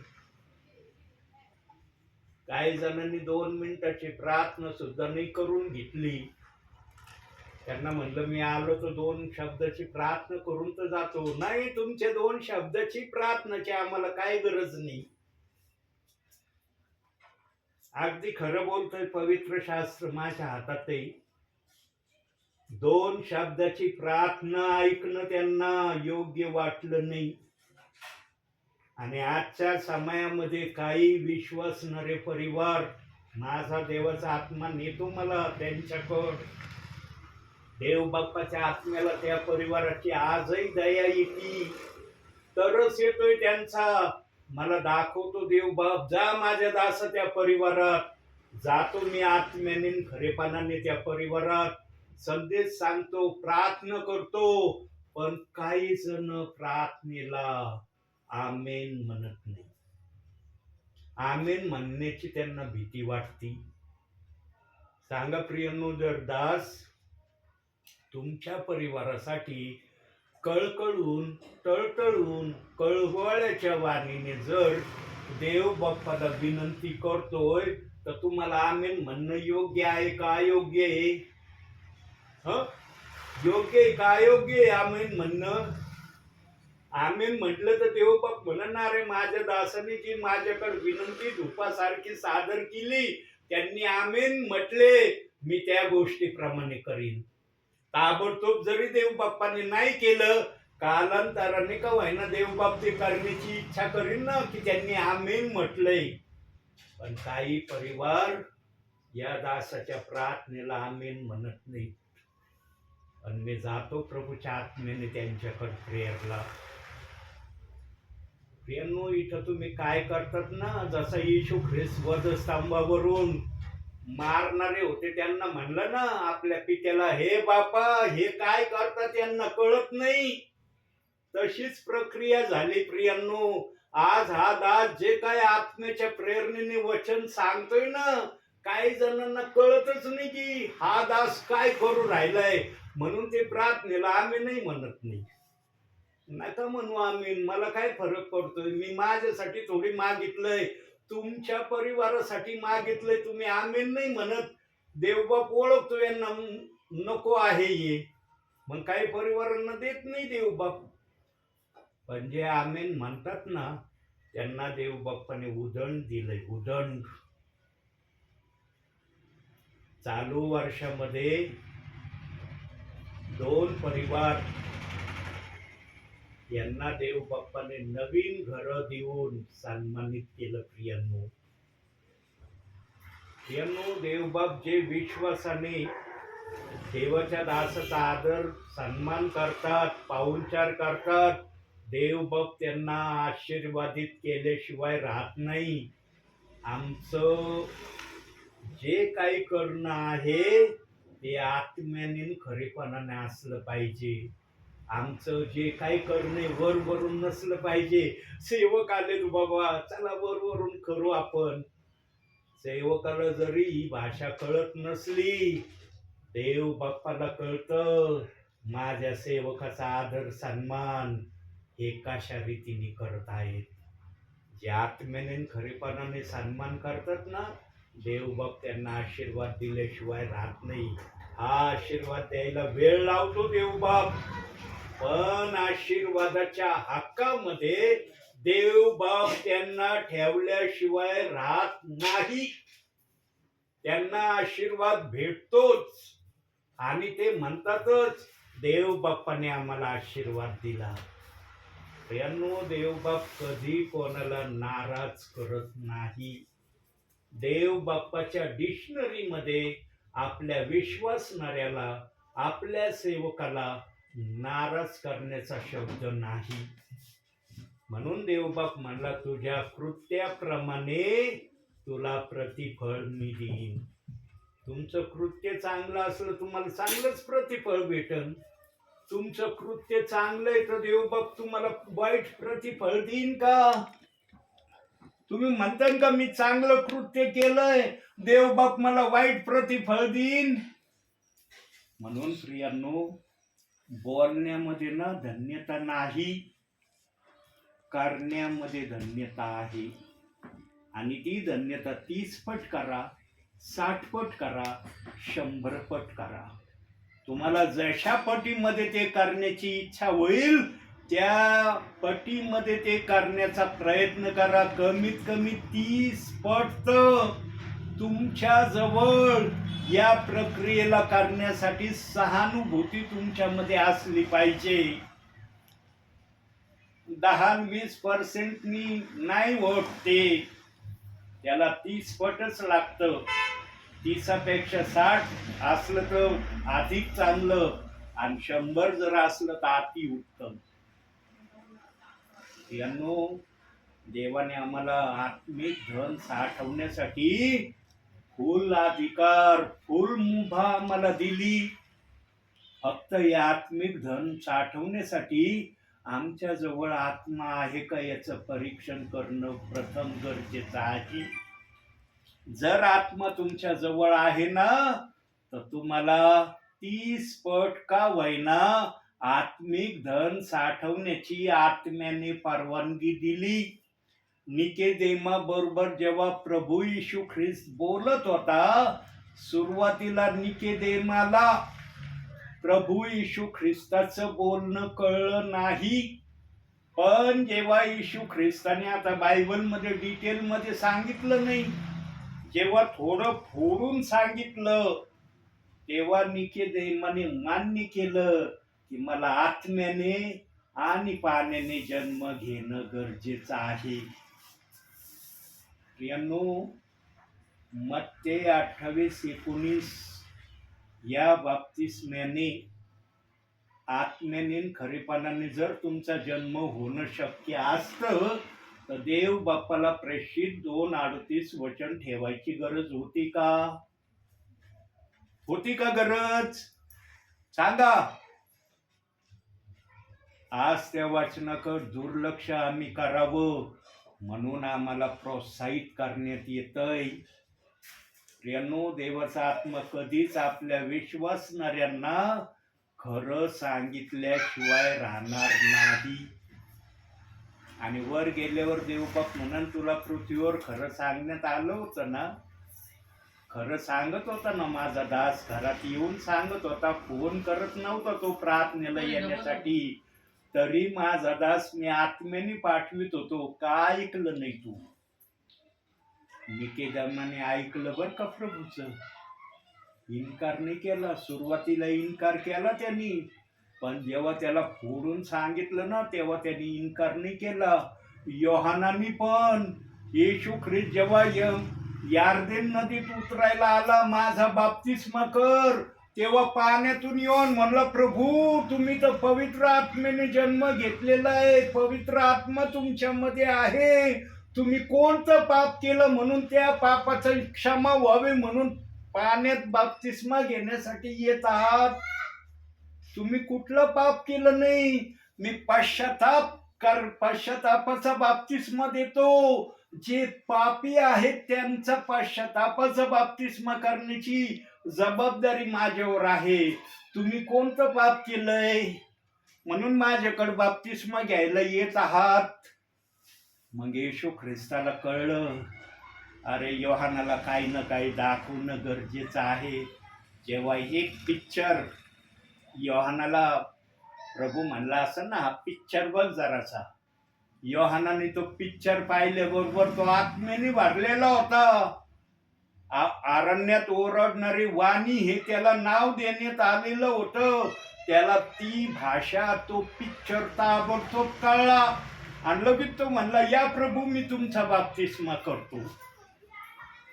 काही जणांनी 2 मिनिटाची प्रार्थना सुद्धा नाही करून घेतली. त्यांना म्हणलं मी आलो तर 2 शब्दाची प्रार्थना करून तर जातो. नाही, तुमच्या 2 शब्दाची प्रार्थनाची आम्हाला काही गरज नाही. अगदी खरं बोलतोय, पवित्र शास्त्र माझ्या हातात आहे. 2 शब्दाची प्रार्थना ऐकणं त्यांना योग्य वाटलं नाही. आणि आजच्या समयामध्ये काही विश्वासणारे परिवार, माझा देवाचा आत्मा नेतो मला त्यांच्याकडं, देव बाप्पाच्या आत्म्याला त्या परिवाराची आजही दया येते, तरच येतोय त्यांचा. मला दाखवतो देव बाप, जा माझ्या दासा त्या परिवारात, जातो मी आत्म्याने खरेपणाने त्या परिवारात, संदेश सांगतो, प्रार्थना करतो, पण काही जण प्रार्थनेला आमेन म्हणत नाही. आमेन म्हणण्याची त्यांना भीती वाटते. सांगा प्रियांनो, जर दास तुमच्या परिवारासाठी कळकळून, टळटळून, कळवळ्याच्या वाणीने जर देव बाप्पाला विनंती करतोय, तर तुम्हाला आमेन म्हणणं योग्य आहे का अयोग्य आहे? योग्य आहे का अयोग्य आहे आमेन म्हणणं? आमेन म्हटलं तर देव बाप म्हणणार आहे, माझ्या दासाने जी माझ्याकडे विनंती धुपासारखी सादर केली, त्यांनी आमेन म्हटले, मी त्या गोष्टीप्रमाणे करीन. ताबडतोब जरी देव बाप्पाने नाही केलं, कालांतराने का व्हायना देव बाप ते करण्याची इच्छा करीन ना, की त्यांनी आमेन म्हटलंय. पण काही परिवार या दासाच्या प्रार्थनेला आमेन म्हणत नाही. पण मी जातो प्रभूच्या आत्म्याने त्यांच्याकडे प्रेयरला. प्रियांनो, इथं तुम्ही काय करतात ना, जसं येशू ख्रिस्त वधस्तंभावरून मारणारे होते, त्यांना म्हणलं ना आपल्या पित्याला, हे बापा हे काय करतात यांना कळत नाही. तशीच प्रक्रिया झाली प्रियांनो. आज हा दास जे काय आत्म्याच्या प्रेरणेने वचन सांगतोय ना, काही जणांना कळतच नाही की हा दास काय करू राहिलाय, म्हणून ते प्रार्थनेला आम्ही नाही म्हणत नाही. नका म्हणू आमीन, मला काय फरक पडतोय, मी माझ्यासाठी थोडी मागितलंय, तुमच्या परिवारासाठी मागितलंय, तुम्ही आमीन नाही म्हणत. देवबाप ओळखतो यांना नको आहे ये, मग काही परिवारांना देत नाही देवबाप. पण जे आमीन म्हणतात ना, त्यांना देवबाप्पाने उदंड दिलंय, उदंड. चालू वर्षामध्ये 2 परिवार यांना देवबाप्पाने नवीन घर देऊन सन्मानित केलं. प्रियांनो, देवबाप जे विश्वासाने देवाच्या दासाचा आदर सन्मान करतात, पाहुणचार करतात, देवबाप त्यांना आशीर्वादित केल्याशिवाय राहत नाही. आमचं जे काही करणं आहे ते आत्म्याने खरेपणाने असलं पाहिजे. आमचं जे काही करणे वरवरून नसलं पाहिजे. सेवक आले बाबा, चला वरवरून करू आपण. सेवकाला जरी ही भाषा कळत नसली, देव बाप्पाला कळतं माझ्या सेवकाचा आदर सन्मान हे कशा रीतीने करत आहेत. जे आत्म्याने खरेपणाने सन्मान करतात ना, देवबाप त्यांना आशीर्वाद दिल्याशिवाय राहत नाही. हा आशीर्वाद द्यायला वेळ लावतो देवबाप, पण आशीर्वादाच्या हक्कामध्ये देवबाप त्यांना ठेवल्याशिवाय राहत नाही. त्यांना आशीर्वाद भेटतोच आणि ते म्हणतातच, देव बाप्पाने आम्हाला आशीर्वाद दिला. प्रियांनो, देवबाप कधी कोणाला नाराज करत नाही. देव बाप्पाच्या डिक्शनरीमध्ये आपल्या विश्वासणाऱ्याला, आपल्या सेवकाला नाराज करण्याचा शब्द नाही. म्हणून देवबाप म्हणला, तुझ्या कृत्याप्रमाणे तुला प्रतिफळ मी देईन. तुमचं कृत्य चांगलं असलं तुम्हाला चांगलंच प्रतिफळ भेटन. तुमचं कृत्य चांगलं आहे तर देवबाप तुम्हाला वाईट प्रतिफळ देईन का? तुम्ही म्हणता का मी चांगलं कृत्य केलंय, देवबाप मला वाईट प्रतिफळ देईन? म्हणून प्रियांनो, बोलण्यामध्ये ना धन्यता नाही, करण्यामध्ये धन्यता आहे. आणि ती धन्यता 30 पट करा, 60 पट करा, 100 पट करा. तुम्हाला जशा पटीमध्ये ते करण्याची इच्छा होईल त्या पटीमध्ये ते करण्याचा प्रयत्न करा. कमीत कमी 30 पट तुमच्या जवळ या प्रक्रियेला करण्यासाठी सहानुभूती तुमच्यामध्ये असली पाहिजे. 10-20% नाही होत ते, त्याला 30 पटच लागतं. 30पेक्षा 60 असलं तर अधिक चांगलं, आणि 100 जर असलं तर अति उत्तम. यांनो, देवाने आम्हाला आत्मिक धन साठवण्यासाठी फुल अधिकार, फुल मुभा मला दिली. फक्त हे आत्मिक धन साठवण्यासाठी आमच्या जवळ आत्मा आहे का याचं परीक्षण करणं प्रथम गरजेचं आहे. जर आत्मा तुमच्या जवळ आहे ना, तर तुम्हाला 30 पट का होईना आत्मिक धन साठवण्याची आत्म्याने परवानगी दिली. निकोदेमा बरोबर जेव्हा प्रभू येशू ख्रिस्त बोलत होता, सुरुवातीला निकोदेमाला प्रभू येशू ख्रिस्ताचं बोलणं कळलं नाही. पण जेव्हा येशू ख्रिस्ताने, आता बायबलमध्ये डिटेलमध्ये सांगितलं नाही, जेव्हा थोडं फोडून सांगितलं, तेव्हा निकोदेमाने मान्य केलं की मला आत्म्याने आणि पाण्याने जन्म घेणं गरजेचं आहे. प्रियांनो, मत्ते 28:19 या बाप्तिस्म्याने आत्म्याने खरेपणाने जर तुमचा जन्म होणं शक्य असतं, तर देव बाप्पाला प्रेषित 2:38 वचन ठेवायची गरज होती का? होती का गरज? सांगा. आज त्या वाचनाकडे दुर्लक्ष आम्ही करावं म्हणून आम्हाला प्रोत्साहित करण्यात येतंय. प्रियांनो, देवाचा आत्मा कधीच आपल्या विश्वासणाऱ्यांना खरं सांगितल्याशिवाय राहणार नाही. आणि वर गेल्यावर देवबाप म्हणून तुला पृथ्वीवर खरं सांगण्यात आलं होतं ना, खरं सांगत होता ना माझा दास, घरात येऊन सांगत होता, फोन करत नव्हता तो प्रार्थनेला येण्यासाठी, तरी माझा दास मी आत्म्याने पाठवित होतो. का ऐकलं नाही तू? निकोदेमाने ऐकलं बर का प्रभूचं, इन्कार नाही केला. सुरुवातीला इन्कार केला त्यांनी, पण जेव्हा त्याला फोडून सांगितलं ना, तेव्हा त्यांनी इन्कार नाही केला. योहानानी पण, येशू ख्रिस्त जेव्हा यार्देन नदीत उतरायला आला, माझा बाप्तिस्मा कर, तेव्हा पाण्यातून येऊन म्हणलं, प्रभू तुम्ही तर पवित्र आत्म्याने जन्म घेतलेला आहे, पवित्र आत्मा तुमच्यामध्ये आहे, तुम्ही कोणतं पाप केलं म्हणून त्या पापाचं क्षमा व्हावे म्हणून पाण्यात बाप्तिस्मा घेण्यासाठी येत आहात? तुम्ही कुठलं पाप केलं नाही. मी पश्चातापाचा बाप्तिस्मा देतो. जे पापी आहेत त्यांचा पश्चातापाचा बाप्तिस्मा करण्याची जबाबदारी माझ्यावर आहे. तुम्ही कोणतं पाप केलंय म्हणून माझ्याकडे बाप्तिस्मा घ्यायला येत आहात? मग येशू ख्रिस्ताला कळलं, अरे योहानाला काही ना काही दाखवणं गरजेचं आहे. जेव्हा एक पिक्चर योहानाला प्रभू म्हणला असं ना, हा पिक्चर बघ जरासा, योहानाने तो पिक्चर पाहिल्याबरोबर तो आत्म्याने भरलेला होता. अरण्यात ओरडणारी वाणी हे त्याला नाव देण्यात आलेलं होतं. त्याला ती भाषा, तो पिक्चर ताबडतोब कळला आणि लगेच तो म्हणला, या प्रभू मी तुमचा बाप्तिस्मा करतो.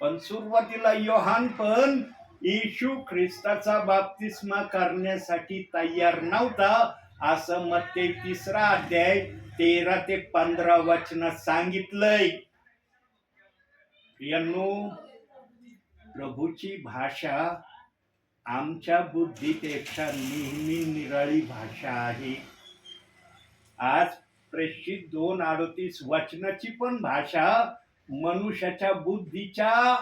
पण सुरुवातीला योहान पण येशू ख्रिस्ताचा बाप्तिस्मा करण्यासाठी तयार नव्हता, असं मत्ते 3:13-15 वचनात सांगितलंय. प्रियांनो, प्रभूची भाषा आमच्या बुद्धीपेक्षा नेहमी निराळी भाषा आहे. आज प्रेषित 2:38 वचनाची पण भाषा मनुष्याच्या बुद्धीच्या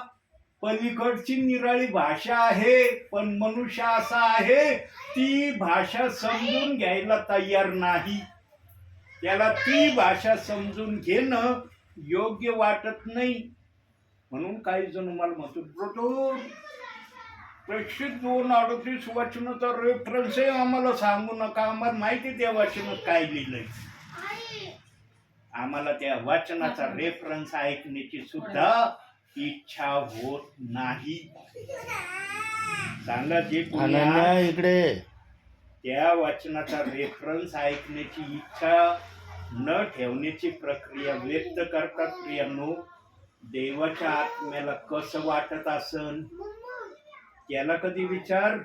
पलीकडची निराळी भाषा आहे. पण मनुष्य असा आहे, ती भाषा समजून घ्यायला तयार नाही. त्याला ती भाषा समजून घेणं योग्य वाटत नाही. म्हणून काही जण मला म्हणतो, ब्रदर प्रेषित 2:38 वचनाचा रेफरन्स आहे, आम्हाला सांगू नका, आम्हाला माहिती त्या वचनात काय लिहिलंय. आम्हाला त्या वचनाचा रेफरन्स ऐकण्याची सुद्धा इच्छा होत नाही. सांगा, जे इकडे त्या वचनाचा रेफरन्स ऐकण्याची इच्छा न ठेवण्याची प्रक्रिया व्यक्त करतात, प्रियांनो, देवाच्या आत्म्याला कसं वाटत असन? त्याला कधी विचार.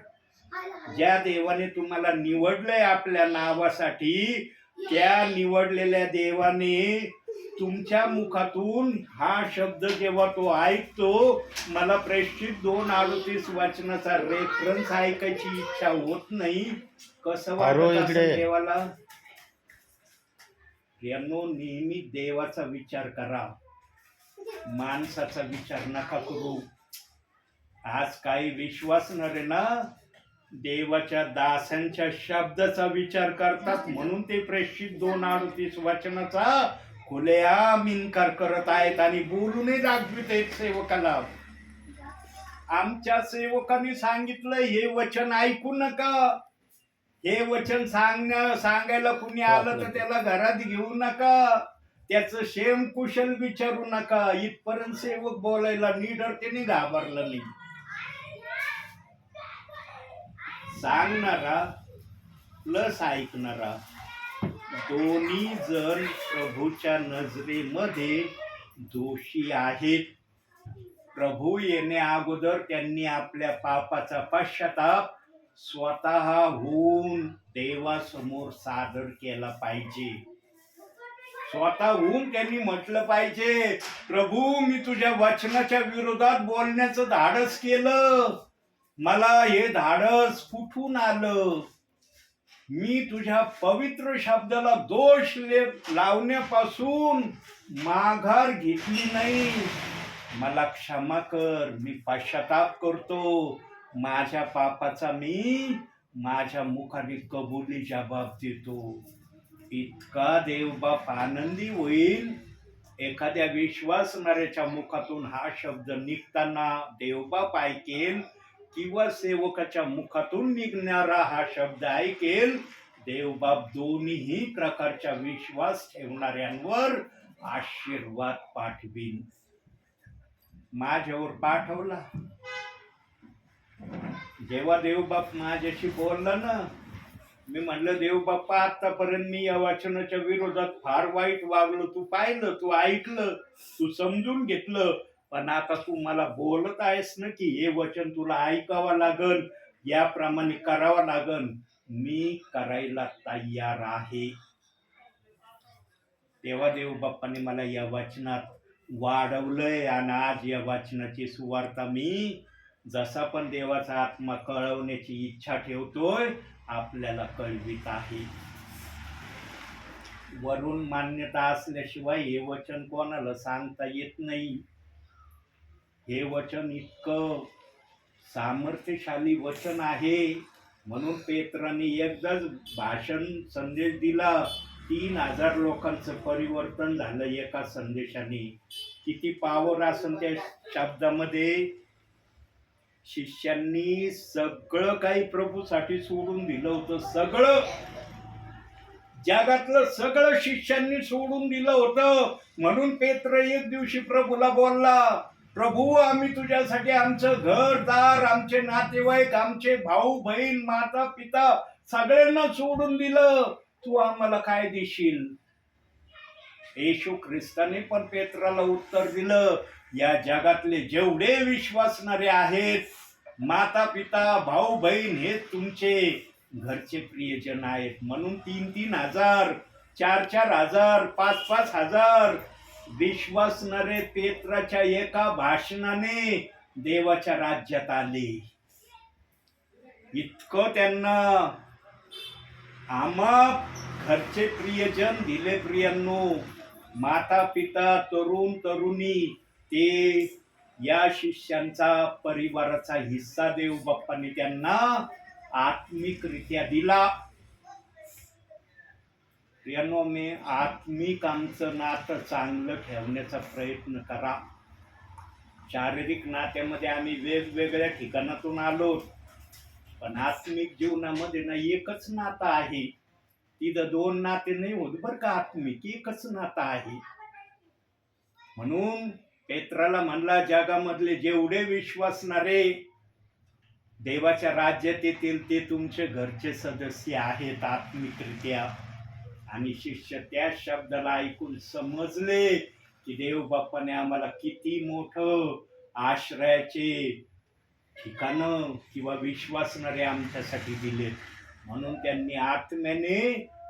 ज्या देवाने तुम्हाला निवडलंय आपल्या नावासाठी, त्या निवडलेल्या देवाने तुमच्या मुखातून हा शब्द जेव्हा तो ऐकतो, मला प्रेषित 2:38 वाचनाचा रेफरन्स ऐकायची इच्छा होत नाही. कसं वाटत असेल देवाला? यांनो, नेहमी देवाचा विचार करा, माणसाचा विचार नका करू. आज काही विश्वासणारे ना देवाच्या दासांच्या शब्दाचा विचार करतात, म्हणून ते प्रेषित 2:38 वचनाचा खुलेआम इन्कार करत आहेत आणि बोलूनही दाखवित आहेत सेवकाला. आमच्या सेवकांनी सांगितलं, हे वचन ऐकू नका. हे वचन सांगायला कुणी आलं तर त्याला घरात घेऊ नका, त्याचं शेम कुशल विचारू नका. इथपर्यंत सेवक बोलायला निडरतेने घाबरला नाही. सांगणारा प्लस ऐकणारा दोन्ही जण प्रभूच्या नजरेमध्ये दोषी आहेत. प्रभू येण्या अगोदर त्यांनी आपल्या पापाचा पश्चाताप स्वतःहून देवासमोर सादर केला पाहिजे. स्वतःहून त्यांनी म्हटलं पाहिजे, प्रभू, मी तुझ्या वचनाच्या विरोधात बोलण्याचं धाडस केलं, मला हे धाडस कुठून आलं? मी तुझ्या पवित्र शब्दाला दोष लावण्यापासून माघार घेतली नाही. मला क्षमा कर, मी पश्चाताप करतो. माझ्या पापाचा मी माझ्या मुखाने कबुली जबाब देतो. इतका देवबाप आनंदी होईल. एखाद्या विश्वासणाऱ्याच्या मुखातून हा शब्द निघताना देवबाप ऐकेल किंवा सेवकाच्या मुखातून निघणारा हा शब्द ऐकेल, देवबाप दोन्हीही प्रकारच्या विश्वास ठेवणाऱ्यांवर आशीर्वाद पाठवीन. माझ्यावर पाठवला. जेव्हा देवबाप माझ्याशी बोलला ना, मी म्हणलं, देवबाप्पा, आतापर्यंत मी या वचनाच्या विरोधात फार वाईट वागलो. तू पाहिलं, तू ऐकलं, तू समजून घेतलं, पण आता तू मला बोलत आहेस ना की हे वचन तुला ऐकावं लागल, याप्रमाणे करावं लागल. मी करायला तयार आहे. तेव्हा देवबाप्पाने मला या वचनात वाढवलंय आणि आज या वचनाची सुवार्ता मी जसा पण देवाचा आत्मा कळवण्याची इच्छा ठेवतोय आपल्याला कळवित आहे. वरून मान्यता असल्याशिवाय हे वचन कोणाला सांगता येत नाही. हे वचन इतकं सामर्थ्यशाली वचन आहे, म्हणून पेत्राने एकदाच भाषण संदेश दिला, 3000 लोकांचं परिवर्तन झालं एका संदेशाने. किती पावर असेल त्या शब्दामध्ये. शिष्यांनी सगळं काही प्रभूसाठी सोडून दिलं होतं. सगळं जगातलं सगळं शिष्यांनी सोडून दिलं होतं. म्हणून पेत्र एक दिवशी प्रभूला बोलला, प्रभू, आम्ही तुझ्यासाठी आमचं घरदार, आमचे नातेवाईक, आमचे भाऊ बहीण, माता पिता सगळ्यांना सोडून दिलं, तू आम्हाला काय देशील? येशू ख्रिस्ताने पण पेत्राला उत्तर दिलं, या जगातले जेवढे विश्वासणारे आहेत, माता पिता भाऊ बहीण, हे तुमचे घरचे प्रियजन आहेत. म्हणून 3,000, 4,000, 5,000 विश्वासणारे पेत्राच्या एका भाषणाने देवाच्या राज्यात आले. इतकं त्यांना आम्हा घरचे प्रियजन दिले. प्रियांनो, माता पिता, तरुण तरुणी, ते या शिष्यांचा परिवाराचा हिस्सा देव बाप्पांनी त्यांना आत्मिकरित्या दिला. प्रियांनो, मी आत्मिक आमचं नातं चांगलं ठेवण्याचा प्रयत्न करा. शारीरिक नात्यामध्ये आम्ही वेगवेगळ्या ठिकाणातून आलो, पण आत्मिक जीवनामध्ये ना एकच नातं आहे. तिथं 2 नाते नाही होत बरं का. आत्मिक एकच नातं आहे. म्हणून पेत्राला म्हणला, जगामधले जेवढे विश्वासणारे देवाच्या राज्यात येतील ते तुमचे घरचे सदस्य आहेत आत्मिकरित्या. आणि शिष्य त्या शब्दाला ऐकून समजले की देव बाप्पाने आम्हाला किती मोठं आश्रयाचे ठिकाणं किंवा विश्वासणारे आमच्यासाठी दिलेत. म्हणून त्यांनी आत्म्याने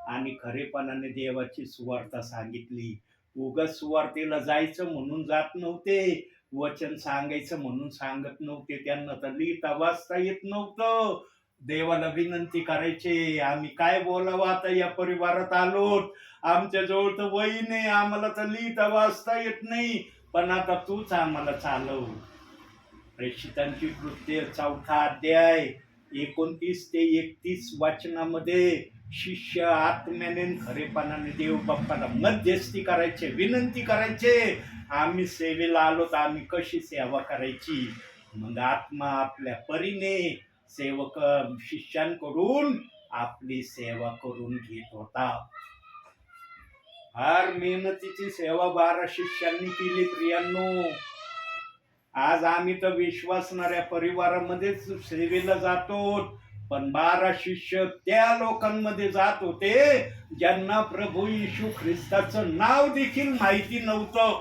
आणि खरेपणाने देवाची सुवार्ता सांगितली. उगाच सुवार्तेला जायचं म्हणून जात नव्हते, वचन सांगायचं म्हणून सांगत नव्हते. त्यांना तर लिहिता वाचता येत नव्हतं. देवाला विनंती करायचे, आम्ही काय बोलावं आता, या परिवारात आलोत, आमच्या जवळ तर वही नाही, आम्हाला तर लिहिता वाचता येत नाही, पण आता तूच आम्हाला चालव. प्रेषितांची कृत्य 4था अध्याय 29 ते 31 वचनामध्ये शिष्य आत्म्याने खरेपणाने देव बाप्पाला मध्यस्थी करायचे, विनंती करायचे, आम्ही सेवेला आलोत, आम्ही कशी सेवा करायची. मग आत्मा आपल्या परीने सेवक शिष्यांकडून आपली सेवा करून घेत होता. फार मेहनतीची सेवा 12 शिष्यांनी केली प्रियांनो. आज आम्ही तर विश्वासणाऱ्या परिवारामध्येच सेवेला जातो, पण 12 शिष्य त्या लोकांमध्ये जात होते ज्यांना प्रभू येशू ख्रिस्ताचं नाव देखील माहिती नव्हतं.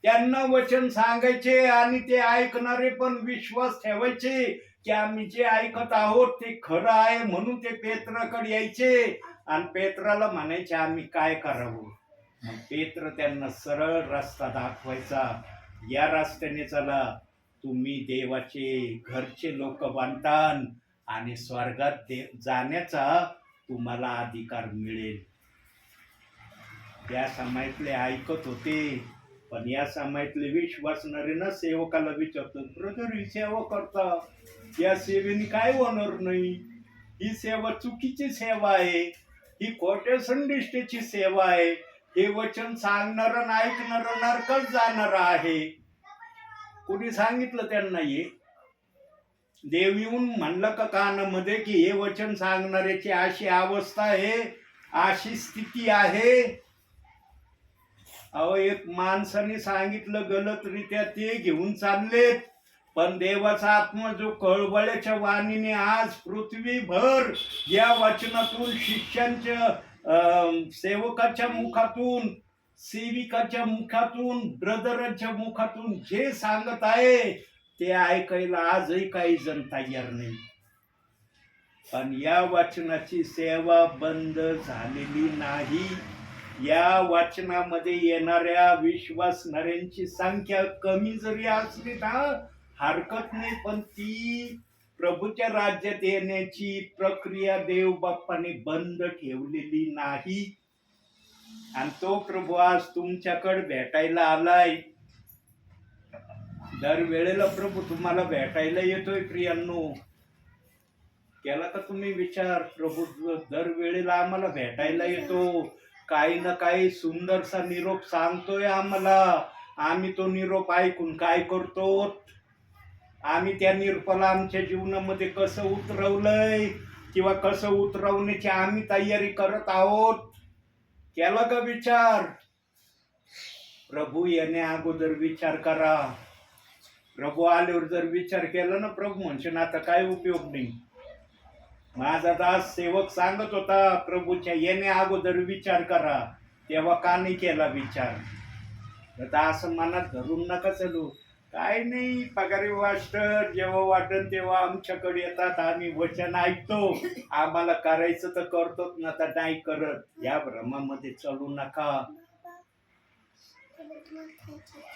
त्यांना वचन सांगायचे आणि ते ऐकणारे पण विश्वास ठेवायचे की आम्ही जे ऐकत आहोत ते खरं आहे, म्हणून ते पेत्राकडे यायचे आणि पेत्राला म्हणायचे आम्ही काय करावं. मग पेत्र त्यांना सरळ रस्ता दाखवायचा, या रस्त्याने चला, तुम्ही देवाचे घरचे लोक बनतान आणि स्वर्गात जाण्याचा तुम्हाला अधिकार मिळेल. या समाजातले ऐकत होते, पण या समाजातले विश्वासणारे ना सेवकाला विचारतात, ब्रदर ही सेवा करता, या सेवेने काय होणार नाही, ही सेवा चुकीची सेवा आहे, ही खोट्या संदिष्टेची सेवा आहे, हे वचन सांगणार आणि ऐकणार नरकात जाणार आहे. कुणी सांगितलं त्यांना हे? देव येऊन म्हणलं का कानामध्ये की हे वचन सांगणाऱ्याची अशी अवस्था आहे, अशी स्थिती आहे? अहो, एक माणसाने सांगितलं गलतरित्या ते घेऊन चाललेत, पण देवाचा आत्मा जो कळवळ्याच्या वाणीने आज पृथ्वीभर या वचनातून शिष्यांच्या सेवकाच्या मुखातून, सेविकाच्या मुखातून, ब्रदरांच्या मुखातून जे सांगत आहे ते ऐकायला आजही काही जण तयार नाही. पण या वचनाची सेवा बंद झालेली नाही. या वचनामध्ये येणाऱ्या विश्वासणाऱ्यांची संख्या कमी जरी असली ना हरकत नाही, पण ती प्रभूच्या राज्यात येण्याची प्रक्रिया देव बाप्पाने बंद ठेवलेली नाही. आणि तो प्रभू आज तुमच्याकडे भेटायला आलाय. दरवेळेला प्रभू तुम्हाला भेटायला येतोय प्रियांनो. केला का तुम्ही विचार? प्रभू दरवेळेला आम्हाला भेटायला येतो, काही ना काही सुंदरसा निरोप सांगतोय आम्हाला. आम्ही तो निरोप ऐकून काय करतो? आम्ही त्या निरोपाला आमच्या जीवनामध्ये कसं उतरवलंय किंवा कसं उतरवण्याची आम्ही तयारी करत आहोत? केला का विचार? प्रभू येण्या अगोदर विचार करा. प्रभू आल्यावर जर विचार केला ना, प्रभू म्हणशील आता काय उपयोग नाही. माझा दास सेवक सांगत होता प्रभूच्या येण्या अगोदर विचार करा, तेव्हा का नाही केला विचार? तर असं मनात धरून नका चलू. काय नाही, पगारी मास्टर जेव्हा वाटेल तेव्हा आमच्याकडे येतात, आम्ही वचन ऐकतो, आम्हाला करायचं तर करतोच ना, तर नाही करत. या भ्रमामध्ये चलू नका.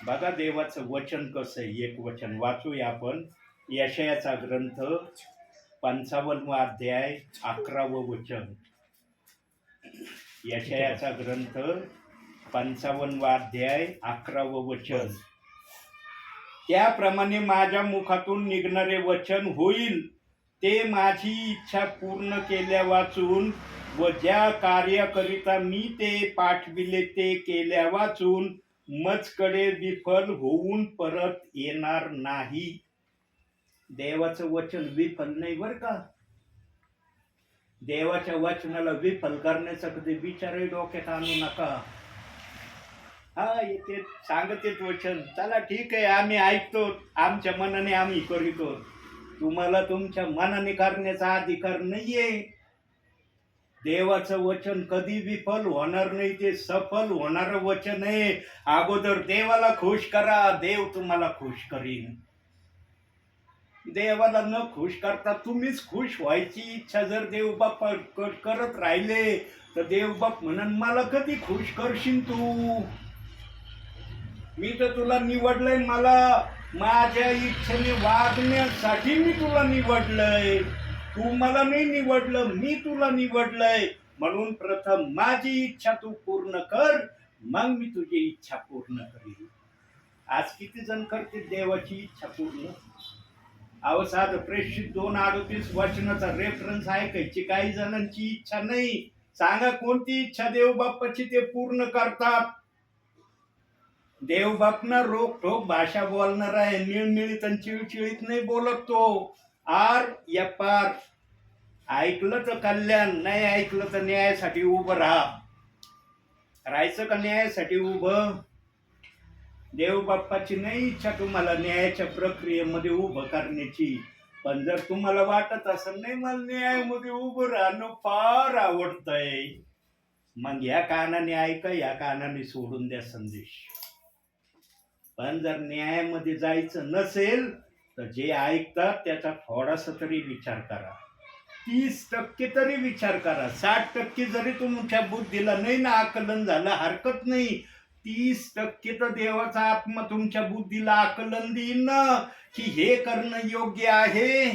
बघा देवाचं वचन कसं आहे. एक वचन वाचूया आपण. यशायाचा ग्रंथ 55 अध्याय 11वं वचन. यशायाचा ग्रंथ 55 अध्याय 11वं वचन. त्याप्रमाणे माझ्या मुखातून निघणारे वचन होईल, ते माझी इच्छा पूर्ण केल्या वाचून व ज्या कार्याकरिता मी ते पाठविले ते केल्या वाचून मजकडे विफल होऊन परत येणार नाही. देवाचं वचन विफल नाही बरं का. देवाच्या वचनाला विफल करण्याचा कधी विचारही डोक्यात आणू नका. हा, येते सांगतेच वचन, चला ठीक आहे, आम्ही ऐकतो, आमच्या मनाने आम्ही करीतो. तुम्हाला तुमच्या मनाने करण्याचा अधिकार नाहीये. देवाचं वचन कधी विफल होणार नाही, ते सफल होणारं वचन आहे. अगोदर देवाला खुश करा, देव तुम्हाला खुश करीन. देवाला न खुश करता तुम्हीच खुश व्हायची इच्छा जर देवबाप करत राहिले तर देवबाप म्हणन मला कधी खुश करशील तू? मी तर तुला निवडलंय, मला माझ्या इच्छेने वागण्यासाठी मी तुला निवडलंय. तू मला नाही निवडलं, मी तुला निवडलंय. म्हणून प्रथम माझी इच्छा तू पूर्ण कर, मग मी तुझी इच्छा पूर्ण करीन. आज किती जण करते देवाची इच्छा पूर्ण? अवसाद प्रेषित 2:38 वचनाचा रेफरन्स ऐकायची काही जणांची इच्छा नाही. सांगा कोणती इच्छा देवबापाची ते पूर्ण करतात? देवबाप ना रोकठोक भाषा बोलणार आहे, निळनिळीत आणि चिळचिळीत नाही बोलत तो. आर या पार. ऐकलं तर कल्याण, नाही ऐकलं तर न्यायासाठी उभं राहा. राहायचं का न्यायासाठी उभं? देवबाप्पाची नाही इच्छा तुम्हाला न्यायाच्या प्रक्रियेमध्ये उभं करण्याची. पण जर तुम्हाला वाटत असेल नाही मला न्यायामध्ये उभं राहणं फार आवडतंय, मग या कानाने ऐका, या कानाने सोडून द्या संदेश. पण जर न्यायामध्ये जायचं नसेल तर जे ऐकतात त्याचा थोडासा तरी विचार करा. 30% तरी विचार करा. 60% जरी तुमच्या बुद्धीला नाही ना आकलन झालं हरकत नाही. 30% तर देवाचा आत्मा तुमच्या बुद्धीला आकलन देईन ना की हे करणं योग्य आहे.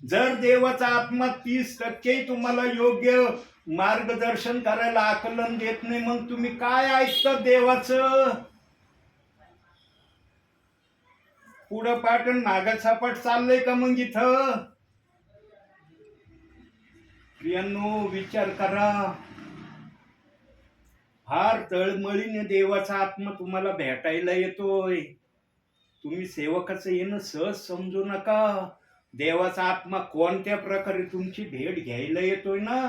जर देवाचा आत्मा 30% तुम्हाला योग्य मार्गदर्शन करायला आकलन देत नाही, मग तुम्ही काय ऐकता देवाचं? पुढं पाठ आणि मागं सपाट चाललंय का मग इथं? प्रियांनो विचार करा. फार तळमळीने देवाचा आत्मा तुम्हाला भेटायला येतोय. तुम्ही सेवकाचं येणं सहज समजू नका. देवाचा आत्मा कोणत्या प्रकारे तुमची भेट घ्यायला येतोय ना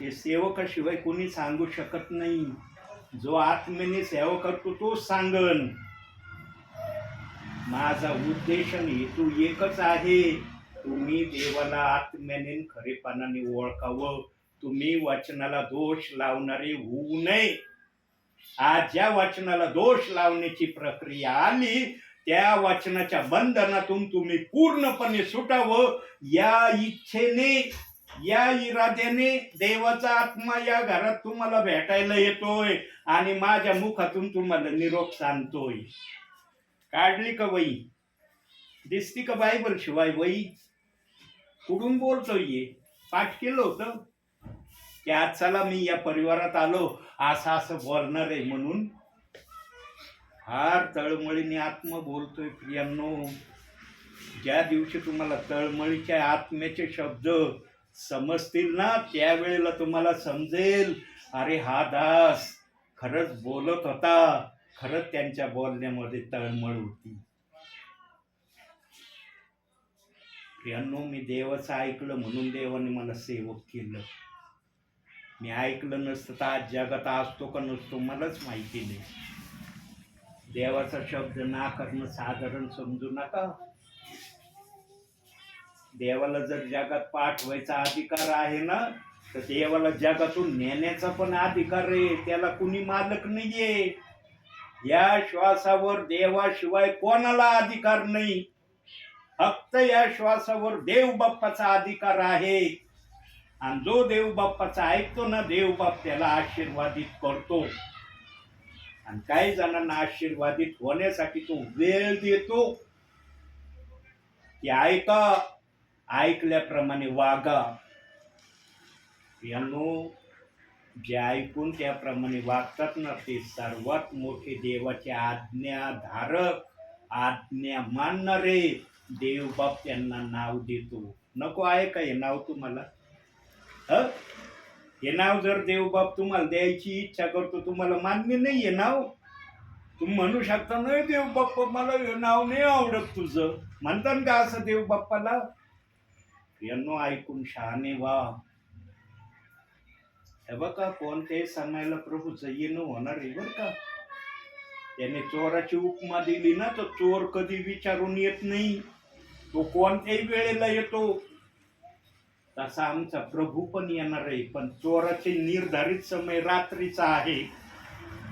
ते सेवकाशिवाय कोणी सांगू शकत नाही. जो आत्मेने सेवा करतो तो सांगन. माझा उद्देश आणि हेतू एकच आहे, तुम्ही देवाला आत्म्याने खरेपणाने ओळखावं. तुम्ही वचनाला दोष लावणारे होऊ नये. आज ज्या वचनाला दोष लावण्याची प्रक्रिया आली त्या वचनाच्या बंधनातून तुम्ही पूर्णपणे सुटावं या इच्छेने, या इराद्याने देवाचा आत्मा या घरात तुम्हाला भेटायला येतोय आणि माझ्या मुखातून तुम्हाला निरोप सांगतोय. काढली का वही? दिसती का बायबल शिवाय वही? कुठून बोलतोय? पाठ केलं होतं की आज चला मी या परिवारात आलो असं बोलणार आहे म्हणून? फार तळमळीने आत्मा बोलतोय प्रियांनो. ज्या दिवशी तुम्हाला तळमळीच्या आत्म्याचे शब्द समजतील ना त्यावेळेला तुम्हाला समजेल अरे हा दास खरंच बोलत होता, खरंच त्यांच्या बोलण्यामध्ये तळमळ होती. प्रियांनो मी देवाचं ऐकलं म्हणून देवाने मला सेवक केलं. मी ऐकलं नसतं तर आज जगात असतो का नसतो मलाच माहिती नाही. देवाचा शब्द नाकारणं साधारण समजू नका. देवाला जर जगात पाठवायचा अधिकार आहे ना तर देवाला जगातून नेण्याचा पण अधिकार आहे. त्याला कुणी मालक नाहीये. या श्वासावर देवाशिवाय कोणाला अधिकार नाही. फक्त या श्वासावर देव बाप्पाचा अधिकार आहे. आणि जो देव बाप्पाचा ऐकतो ना देवबाप त्याला आशीर्वादित करतो. आणि काही जणांना आशीर्वादित होण्यासाठी तो वेळ देतो की ऐका, ऐकल्याप्रमाणे वागा. यांनो जे ऐकून त्याप्रमाणे वागतात ना ते सर्वात मोठे देवाचे आज्ञाधारक, आज्ञा मानणारे देवबाप त्यांना नाव देतो. नको आहे का हे नाव तुम्हाला? हे नाव जर देवबाप तुम्हाला द्यायची इच्छा करतो तुम्हाला मान्य नाही हे नाव? तुम्ही म्हणू शकता नाही देवबाप्पा मला हे नाव नाही आवडत तुझं, म्हणतात का असं देवबाप्पाला? यांनो ऐकून शहाणे व्हा. हे बघा कोणत्याही समयाला प्रभूचं येणं होणार आहे बरं का. त्याने चोराची उपमा दिली ना तर चोर कधी विचारून येत नाही, तो कोणत्याही वेळेला येतो. तसा आमचा प्रभू पण येणार आहे, पण चोराचे निर्धारित समय रात्रीचा आहे.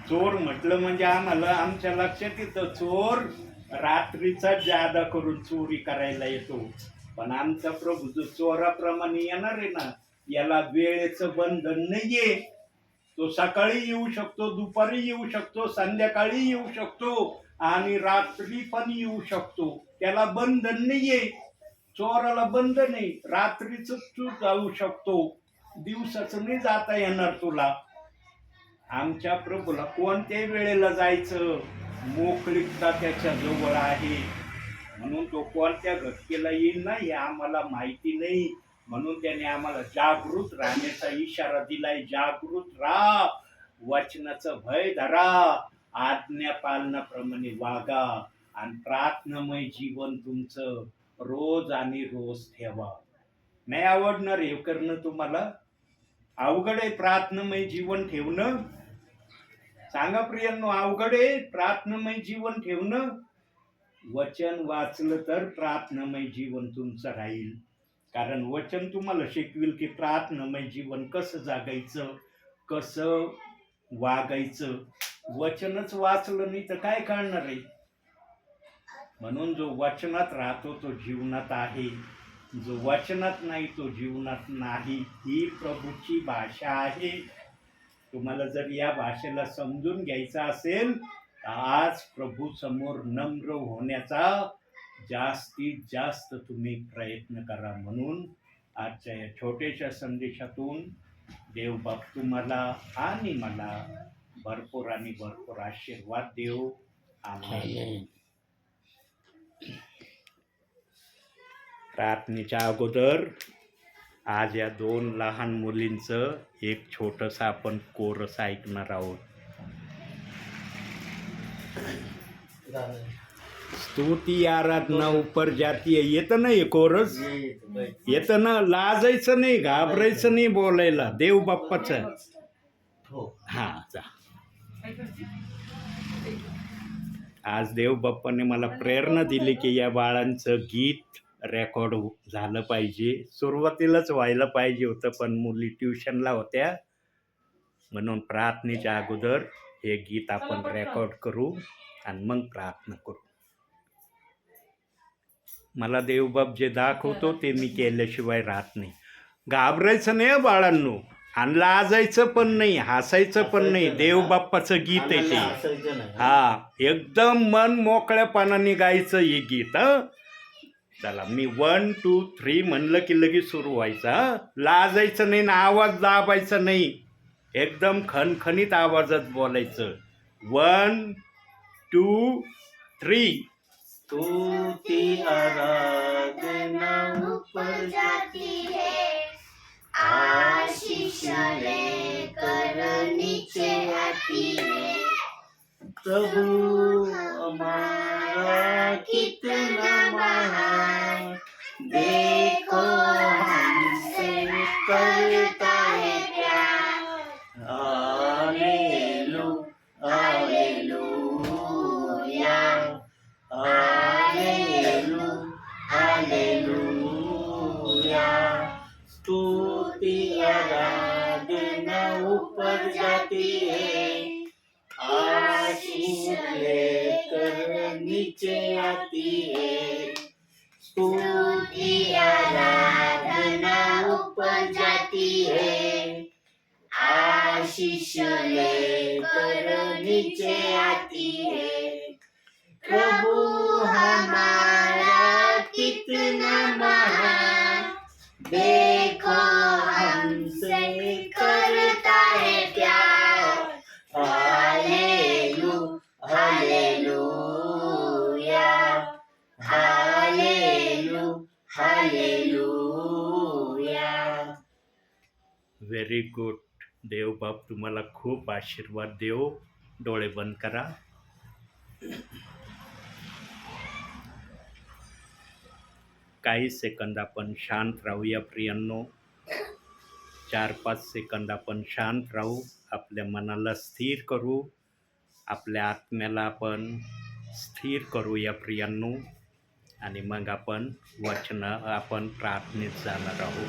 चोर म्हटलं म्हणजे आम्हाला आमच्या लक्षात येतं चोर रात्रीचा जादा करून चोरी करायला येतो. पण आमचा प्रभू जो चोराप्रमाणे येणार आहे ना, याला वेळेचं बंधन नाहीये. तो सकाळी येऊ शकतो, दुपारी येऊ शकतो, संध्याकाळी येऊ शकतो आणि रात्री पण येऊ शकतो. त्याला बंधन नाहीये. चोराला बंधन आहे. रात्रीच तू जाऊ शकतो, दिवसाचं नाही जाता येणार तुला. आमच्या प्रभूला कोणत्याही वेळेला जायचं, मोकळीकता त्याच्या जवळ आहे. म्हणून तो कोणत्या घटकेला येईल ना हे आम्हाला माहिती नाही. म्हणून त्याने आम्हाला जागृत राहण्याचा इशारा दिलाय. जागृत राहा, वचनाचं भय धरा, आज्ञा पालनाप्रमाणे वागा आणि प्रार्थनामय जीवन तुमचं रोज आणि रोज ठेवा. नाही आवडणार हे करणं तुम्हाला? अवघड आहे प्रार्थनामय जीवन ठेवणं. सांगा प्रियांनो, अवघड आहे प्रार्थनामय जीवन ठेवणं. वचन वाचलं तर प्रार्थनामय जीवन तुमचं राहील. कारण वचन तुम्हाला शिकविल की प्रार्थनामय जीवन कसं जागायचं, कसं वागायचं. वचनच वाचलं नाही तर काय कळणार आहे? म्हणून जो वचनात राहतो तो जीवनात आहे, जो वचनात नाही तो जीवनात नाही. ही प्रभूची भाषा आहे. तुम्हाला जर या भाषेला समजून घ्यायचं असेल तर आज प्रभू समोर नम्र होण्याचा जास्तीत जास्त तुम्ही प्रयत्न करा. म्हणून आजच्या या छोट्याशा संदेशातून देवबाप तुम्हाला आणि मला भरपूर आणि भरपूर आशीर्वाद देव. आमेन. प्रार्थनेच्या अगोदर आज या 2 लहान मुलींचं एक छोटंसं आपण कोरस ऐकणार आहोत. स्तुती आराधना उपर जाती. येतं ना हे कोरस? येतं ना? लाजायचं नाही, घाबरायचं नाही बोलायला देव बाप्पाचं. हा जा. आज देव बाप्पाने मला प्रेरणा दिली की या बाळांचं गीत रेकॉर्ड झालं पाहिजे. सुरुवातीलाच व्हायला पाहिजे होतं, पण मुली ट्युशनला होत्या. म्हणून प्रार्थनेच्या अगोदर हे गीत आपण रेकॉर्ड करू आणि मग प्रार्थना करू. मला देवबाप जे दाखवतो ते मी केल्याशिवाय राहत नाही. घाबरायचं नाही बाळांनो, आणि लाजायचं पण नाही, हसायचं पण नाही. देवबाप्पाचं गीत आहे ते. हा, एकदम मन मोकळ्यापणाने गायचं हे गीत. चला, मी 1 2 3 म्हणलं की लगेच सुरू व्हायचं. लाजायचं नाही ना, आवाज दाबायचा नाही, एकदम खणखणीत आवाजात बोलायचं. 1 2 3. स्तुति आराधना ऊपर जाती है, आशीष लेकर नीचे आती है। प्रभु हमारा कितना महान, देखो हमसे करता है प्यार। Hallelujah, hallelujah, hallelujah, hallelujah. स्तुति आराधना ऊपर जाती है, आशीष लेकर नीचे आती है। स्तुति आराधना ऊपर जाती है, आशीष लेकर नीचे आती है। प्रभु हमारा कितना महान, देखो हमसे करता है प्यार। Hallelujah, hallelujah, hallelujah, hallelujah. Very good. देवबाप तुम्हाला खूप आशीर्वाद देव. डोळे बंद करा. काही सेकंद आपण शांत राहूया प्रियांनो. 4-5 सेकंद आपण शांत राहू, आपल्या मनाला स्थिर करू, आपल्या आत्म्याला आपण स्थिर करूया प्रियांनो. आणि मग आपण प्रार्थनेत जाणार आहोत.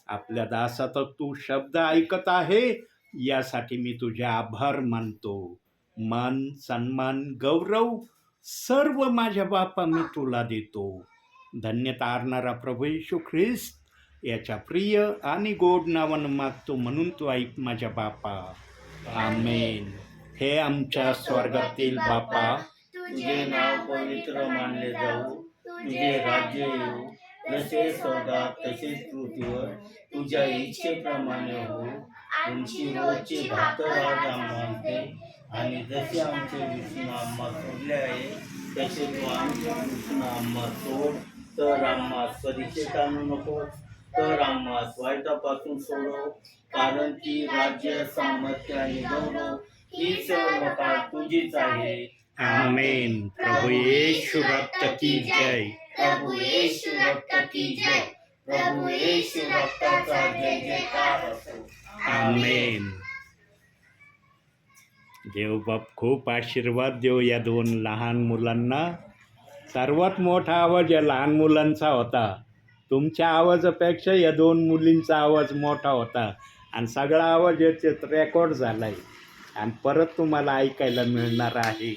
आपल्या दासाचा तू शब्द ऐकत आहे, यासाठी मी तुझे आभार मानतो. मान, सन्मान, गौरव सर्व माझ्या बापा मी तुला देतो. धन्य तारणारा प्रभू येशू ख्रिस्त याच्या प्रिय आणि गोड नावानं मागतो, म्हणून तू ऐक माझ्या बापा. आमेन. हे आमच्या स्वर्गातील बापा, तुझे नाव पवित्र मानले जाऊ, तुझे राज्य येऊ, जसे स्वर्गात तसेच पृथ्वीवर तुझ्या इच्छेप्रमाणे हो. आमची रोजची भाकर आज आम्हाला दे, आणि जसे आमचे विष्णू आम्हाला सोडले आहे तसे तू आमचे विष्णू आम्हाला सोड. तर आम्हाला परीक्षेत आणू नको, तर आम्हाला वाईटापासून सोडव, कारण की राज्य, सामर्थ्य आणि गौरव ही सर्व काळ तुझीच आहे. आमेन. प्रभू येशू रक्त की जय. प्रभू येशू रक्त की जय. प्रभू येशू रक्ताचा जय जयकार असो. आमेन. देवबाप खूप आशीर्वाद देव या दोन लहान मुलांना. सर्वात मोठा आवाज या लहान मुलांचा होता. तुमच्या आवाजापेक्षा या दोन मुलींचा आवाज मोठा होता, आणि सगळा आवाज याच्यात रेकॉर्ड झाला आहे आणि परत तुम्हाला ऐकायला मिळणार आहे.